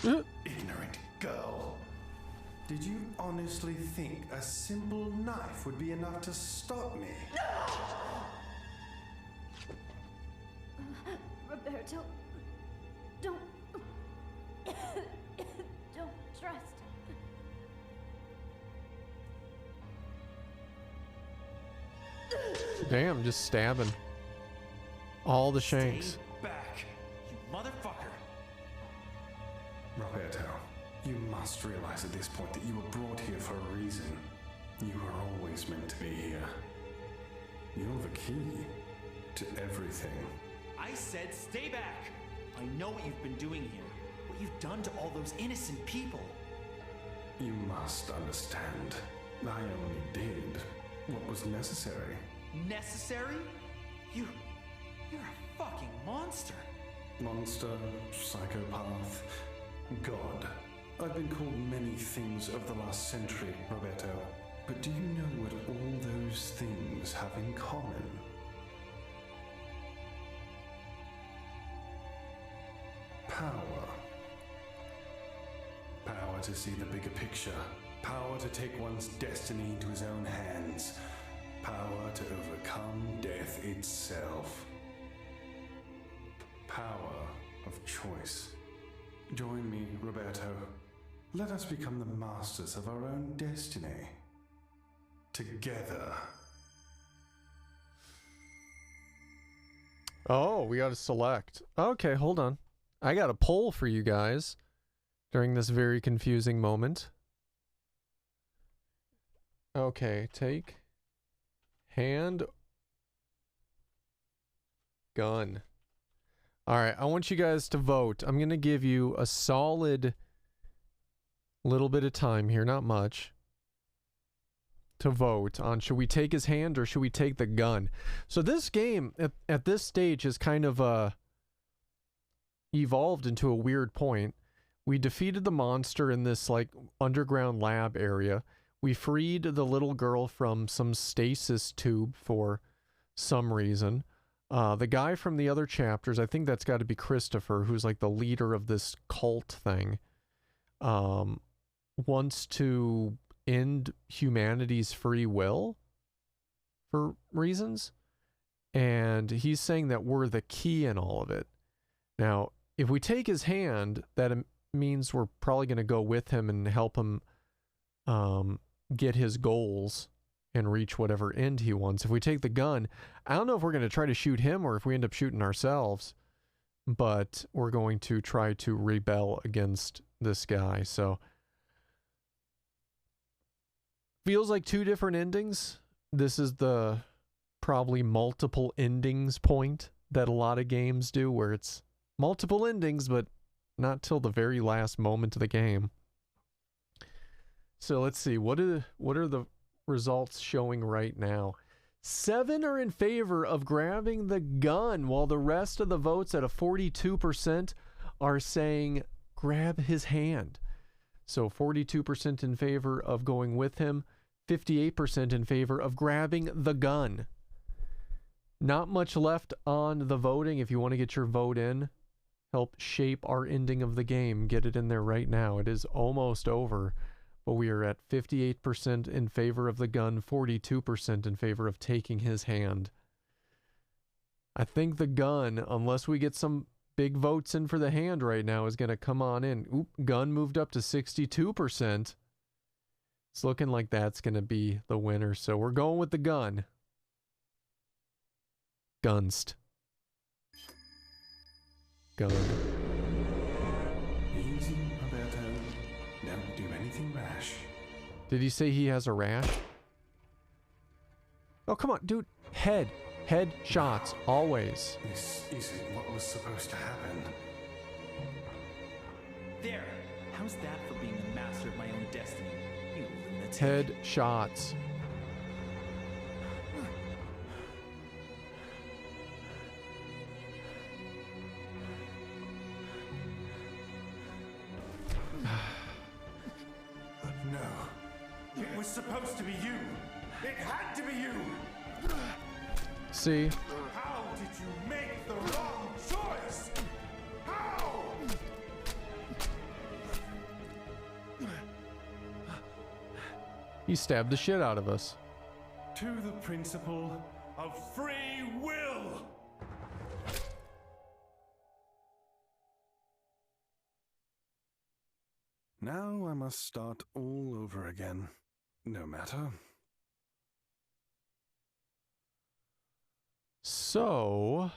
Ignorant girl. Did you honestly think a simple knife would be enough to stop me? Roberto, don't trust. Damn, just stabbing. All the shanks. Stay back, you motherfucker! Roberto, you must realize at this point that you were brought here for a reason. You were always meant to be here. You're the key to everything. I said stay back! I know what you've been doing here. What you've done to all those innocent people. You must understand. I only did what was necessary. Necessary? You're a fucking monster. Monster, psychopath, God. I've been called many things over the last century, Roberto. But do you know what all those things have in common? Power. Power to see the bigger picture. Power to take one's destiny into his own hands. Power to overcome death itself. Power of choice. Join me, Roberto. Let us become the masters of our own destiny. Together. Oh, we gotta select. Okay, hold on. I got a poll for you guys during this very confusing moment. Okay, take hand gun. All right, I want you guys to vote. I'm going to give you a solid little bit of time here, not much, to vote on should we take his hand or should we take the gun. So this game at this stage has kind of evolved into a weird point. We defeated the monster in this like underground lab area. We freed the little girl from some stasis tube for some reason. The guy from the other chapters, I think that's got to be Christopher, who's like the leader of this cult thing, wants to end humanity's free will for reasons. And he's saying that we're the key in all of it. Now, if we take his hand, that means we're probably going to go with him and help him get his goals and reach whatever end he wants. If we take the gun, I don't know if we're going to try to shoot him or if we end up shooting ourselves, but we're going to try to rebel against this guy. So feels like two different endings. This is the probably multiple endings point that a lot of games do, where it's multiple endings, but not till the very last moment of the game. So let's see, what are the results showing right now? 7 are in favor of grabbing the gun, while the rest of the votes at a 42% are saying grab his hand. So 42% in favor of going with him, 58% in favor of grabbing the gun. Not much left on the voting. If you want to get your vote in, help shape our ending of the game, get it in there right now. It is almost over. But we are at 58% in favor of the gun, 42% in favor of taking his hand. I think the gun, unless we get some big votes in for the hand right now, is going to come on in. Oop, gun moved up to 62%. It's looking like that's going to be the winner. So we're going with the gun. Gunst. Gun. Easy, Roberto. Don't do anything rash. Did he say he has a rash? Oh, come on, dude. Head shots, always. This isn't what was supposed to happen. There! How's that for being the master of my own destiny? You lunatic. Head shots. No. It was supposed to be you. It had to be you. See? How did you make the wrong choice? How? He stabbed the shit out of us. To the principle of free will. Now I must start all over again. No matter. So...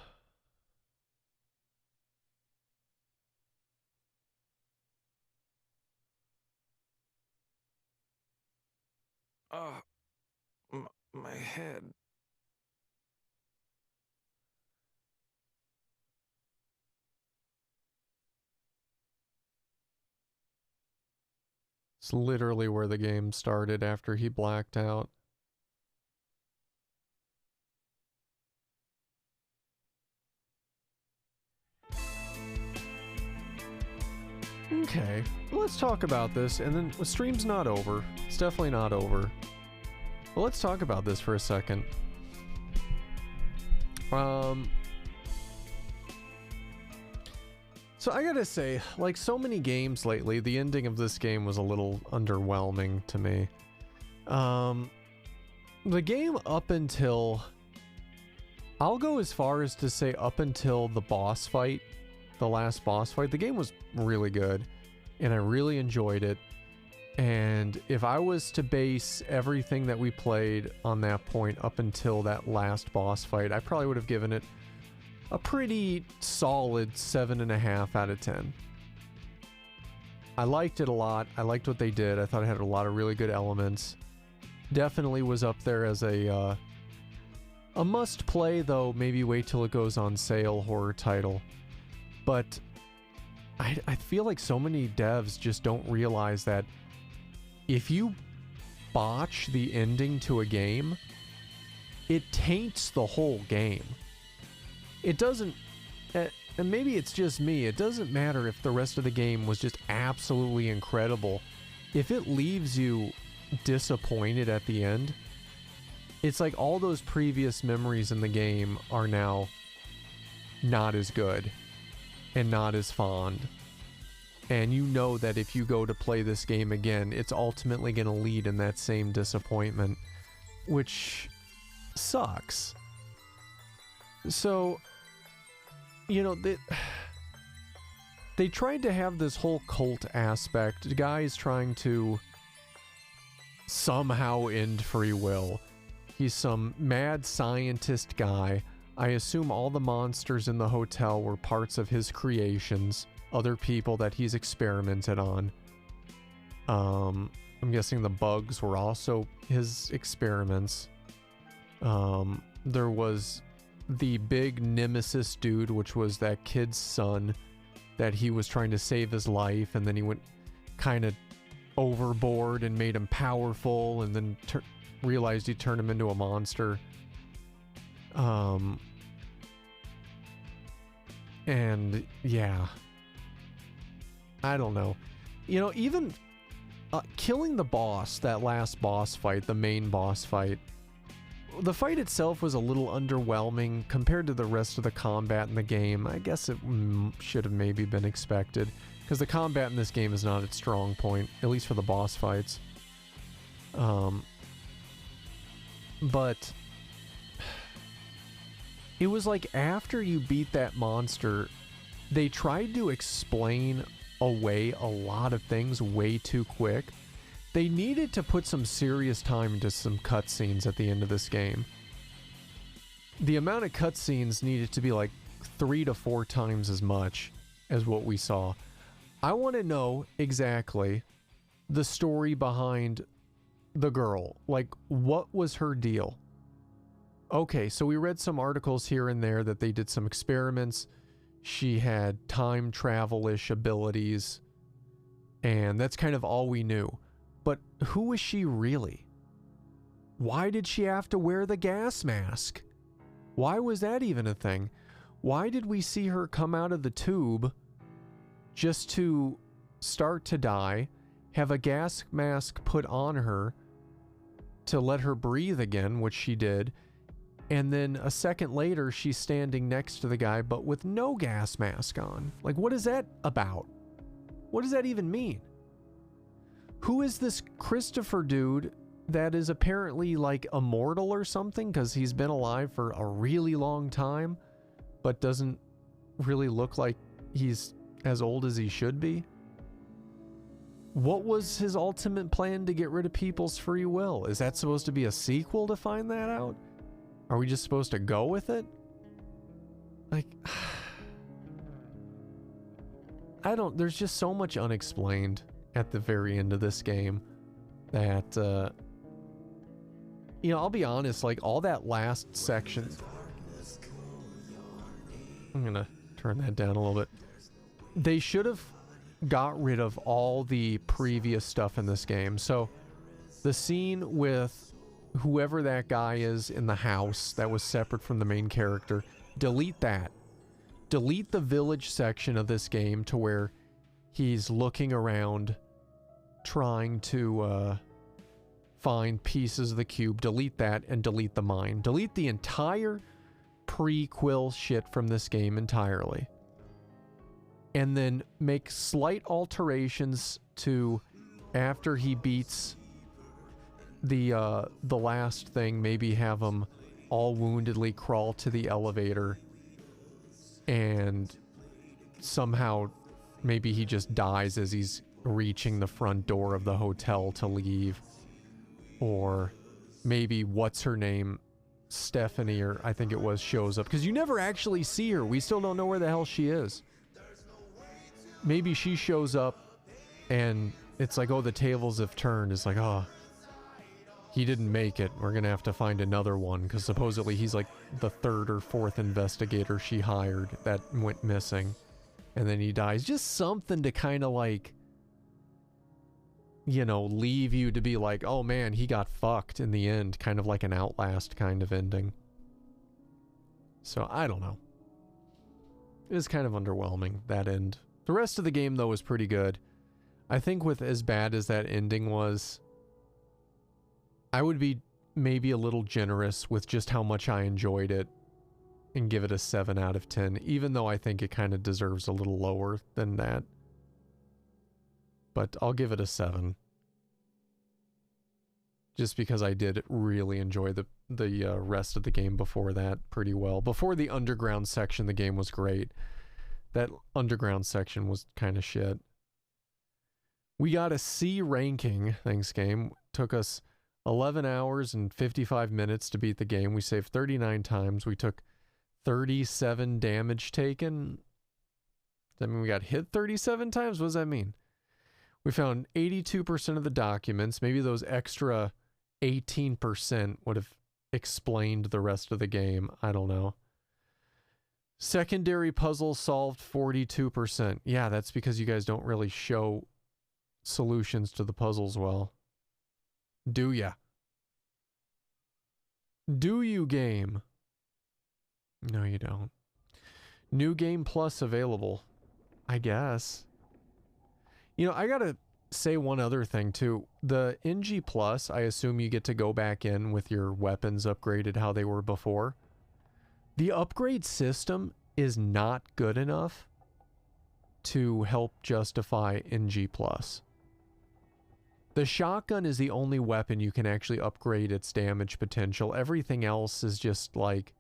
my head. It's literally where the game started after he blacked out. Okay, let's talk about this, and then the stream's not over. It's definitely not over. But let's talk about this for a second. So I gotta say, like so many games lately, the ending of this game was a little underwhelming to me. The game up until... I'll go as far as to say up until the boss fight, the last boss fight, the game was really good, and I really enjoyed it. And if I was to base everything that we played on that point up until that last boss fight, I probably would have given it a pretty solid 7.5 out of 10. I liked it a lot. I liked what they did. I thought it had a lot of really good elements. Definitely was up there as a must play, though maybe wait till it goes on sale horror title. But I feel like so many devs just don't realize that if you botch the ending to a game, it taints the whole game. It doesn't, and maybe it's just me, it doesn't matter if the rest of the game was just absolutely incredible. If it leaves you disappointed at the end, it's like all those previous memories in the game are now not as good and not as fond. And you know that if you go to play this game again, it's ultimately going to lead in that same disappointment, which sucks. So, you know, they tried to have this whole cult aspect. The guy is trying to somehow end free will. He's some mad scientist guy. I assume all the monsters in the hotel were parts of his creations, other people that he's experimented on. I'm guessing the bugs were also his experiments. There was the big nemesis dude, which was that kid's son, that he was trying to save his life, and then he went kind of overboard and made him powerful, and then realized he turned him into a monster. And yeah, I don't know. You know, even killing the boss, that last boss fight, the main boss fight, the fight itself was a little underwhelming compared to the rest of the combat in the game. I guess it should have maybe been expected, because the combat in this game is not its strong point, at least for the boss fights. But it was like after you beat that monster, they tried to explain away a lot of things way too quick. They needed to put some serious time into some cutscenes at the end of this game. The amount of cutscenes needed to be like 3 to 4 times as much as what we saw. I want to know exactly the story behind the girl. Like, what was her deal? Okay, so we read some articles here and there that they did some experiments. She had time travel-ish abilities, and that's kind of all we knew. But who is she really? Why did she have to wear the gas mask? Why was that even a thing? Why did we see her come out of the tube just to start to die, have a gas mask put on her to let her breathe again, which she did, and then a second later she's standing next to the guy but with no gas mask on? Like, what is that about? What does that even mean? Who is this Christopher dude that is apparently like immortal or something because he's been alive for a really long time but doesn't really look like he's as old as he should be? What was his ultimate plan to get rid of people's free will? Is that supposed to be a sequel to find that out? Are we just supposed to go with it? Like, I don't, there's just so much unexplained at the very end of this game that, you know, I'll be honest, like all that last section, I'm gonna turn that down a little bit. They should have got rid of all the previous stuff in this game. So the scene with whoever that guy is in the house that was separate from the main character, delete that. Delete the village section of this game to where he's looking around trying to find pieces of the cube. Delete that and delete the mine. Delete the entire prequel shit from this game entirely. And then make slight alterations to after he beats the last thing, maybe have him all woundedly crawl to the elevator and somehow maybe he just dies as he's reaching the front door of the hotel to leave. Or maybe what's her name, Stephanie, or I think it was, shows up, because you never actually see her. We still don't know where the hell she is. Maybe she shows up and it's like, oh, the tables have turned. It's like, oh, he didn't make it. We're gonna have to find another one, because supposedly he's like the 3rd or 4th investigator she hired that went missing. and then he dies. Just something to kind of like, you know, leave you to be like, oh man, he got fucked in the end, kind of like an Outlast kind of ending. So I don't know. It is kind of underwhelming, that end. The rest of the game though was pretty good. I think with as bad as that ending was, I would be maybe a little generous with just how much I enjoyed it and give it a 7 out of 10, even though I think it kind of deserves a little lower than that. But I'll give it a 7. Just because I did really enjoy the rest of the game before that pretty well. Before the underground section, the game was great. That underground section was kind of shit. We got a C ranking, thanks game. Took us 11 hours and 55 minutes to beat the game. We saved 39 times. We took 37 damage taken. Does that mean we got hit 37 times? What does that mean? We found 82% of the documents. Maybe those extra 18% would have explained the rest of the game. I don't know. Secondary puzzles solved 42%. Yeah, that's because you guys don't really show solutions to the puzzles well. Do ya? Do you, game? No, you don't. New Game Plus available, I guess. You know, I gotta say one other thing too. The NG Plus, I assume you get to go back in with your weapons upgraded how they were before. The upgrade system is not good enough to help justify NG Plus. The shotgun is the only weapon you can actually upgrade its damage potential. Everything else is just like,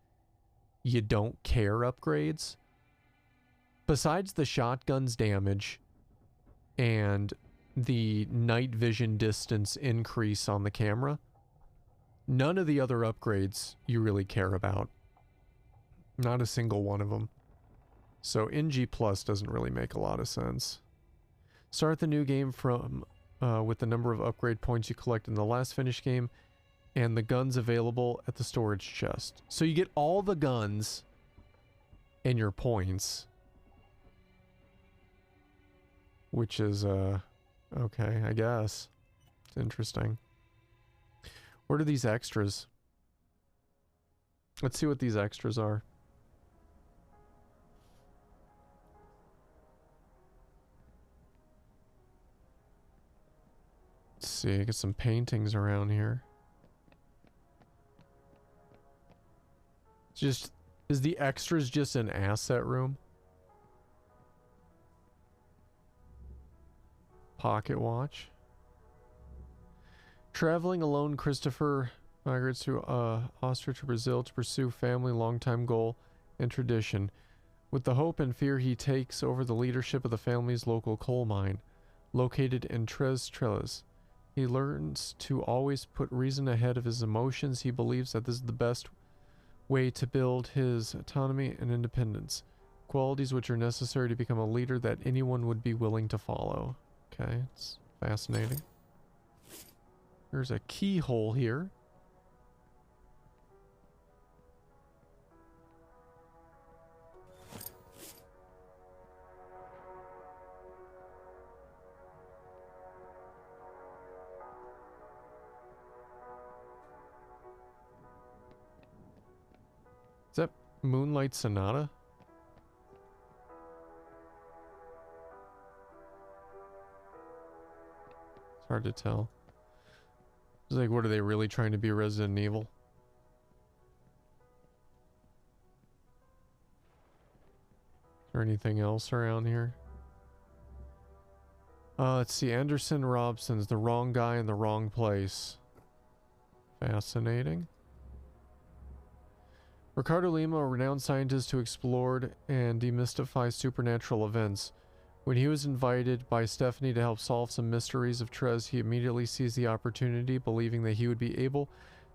you don't care upgrades. Besides the shotgun's damage and the night vision distance increase on the camera, none of the other upgrades you really care about. Not a single one of them. So NG Plus doesn't really make a lot of sense. Start the new game from with the number of upgrade points you collect in the last finished game and the guns available at the storage chest. So you get all the guns and your points, which is okay, I guess. It's interesting. What are these extras? Let's see what these extras are. Let's see, I get some paintings around here. Just, is the extras just an asset room? Pocket watch. Traveling alone, Christopher migrates to Austria to Brazil to pursue family longtime goal and tradition. With the hope and fear, he takes over the leadership of the family's local coal mine, located in Tres Trellas. He learns to always put reason ahead of his emotions. He believes that this is the best way to build his autonomy and independence, qualities which are necessary to become a leader that anyone would be willing to follow. Okay, it's fascinating. There's a keyhole here. Is that Moonlight Sonata? It's hard to tell. It's like, what are they really trying to be, Resident Evil? Is there anything else around here? Let's see. Anderson Robson's The Wrong Guy in the Wrong Place. Fascinating. Ricardo Lima, a renowned scientist who explored and demystified supernatural events. When he was invited by Stephanie to help solve some mysteries of Trez, he immediately seized the opportunity, believing that he would be able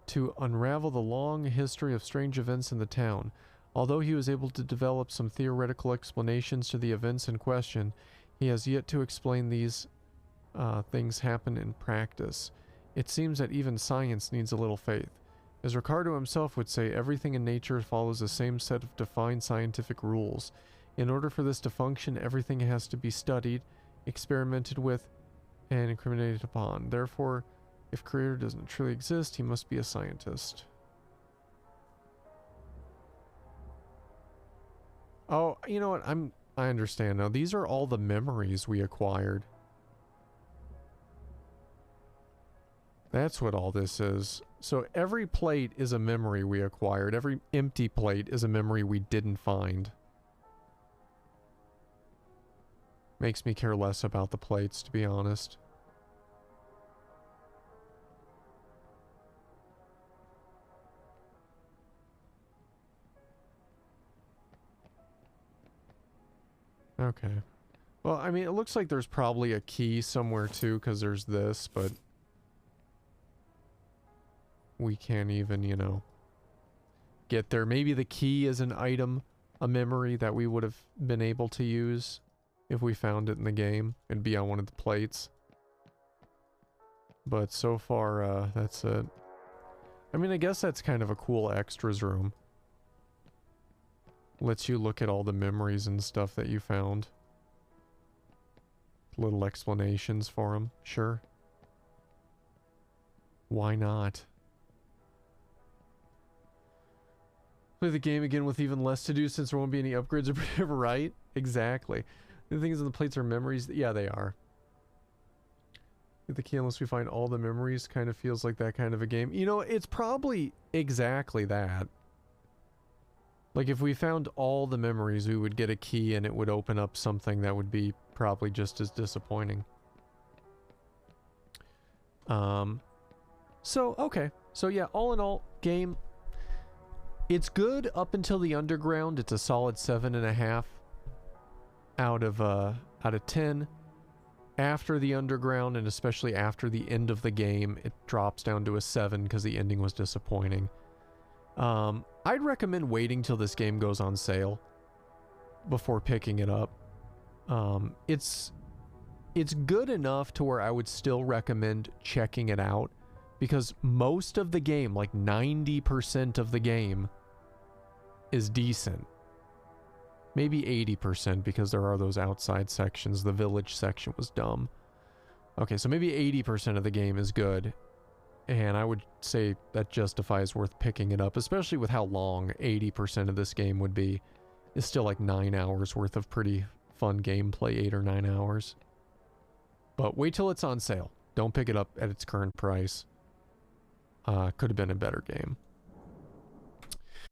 to unravel the long history of strange events in the town. Although he was able to develop some theoretical explanations to the events in question, he has yet to explain these things happen in practice. It seems that even science needs a little faith. As Ricardo himself would say, everything in nature follows the same set of defined scientific rules. In order for this to function, everything has to be studied, experimented with, and incriminated upon. Therefore, if creator doesn't truly exist, he must be a scientist. Oh, you know what? I understand now. These are all the memories we acquired. That's what all this is. So every plate is a memory we acquired. Every empty plate is a memory we didn't find. Makes me care less about the plates, to be honest. Okay. Well, I mean, it looks like there's probably a key somewhere too, because there's this, but we can't even, you know, get there. Maybe the key is an item, a memory that we would have been able to use if we found it in the game. It'd be on one of the plates. But so far, that's it. I mean, I guess that's kind of a cool extras room. Lets you look at all the memories and stuff that you found. Little explanations for them. Sure. Why not? Play the game again with even less to do since there won't be any upgrades or right? Exactly. The things on the plates are memories. Yeah, they are. Get the key unless we find all the memories. Kind of feels like that kind of a game. You know, it's probably exactly that. Like, if we found all the memories, we would get a key and it would open up something that would be probably just as disappointing. So, okay. So, yeah, all in all, game, it's good up until the underground. It's a solid 7.5 out of 10. After the underground, and especially after the end of the game, it drops down to a 7 because the ending was disappointing. I'd recommend waiting till this game goes on sale before picking it up. It's good enough to where I would still recommend checking it out, because most of the game, like 90% of the game, is decent. Maybe 80% because there are those outside sections. The village section was dumb. Okay, so maybe 80% of the game is good. And I would say that justifies worth picking it up, especially with how long 80% of this game would be. It's still like 9 hours worth of pretty fun gameplay, 8 or 9 hours. But wait till it's on sale. Don't pick it up at its current price. Could have been a better game.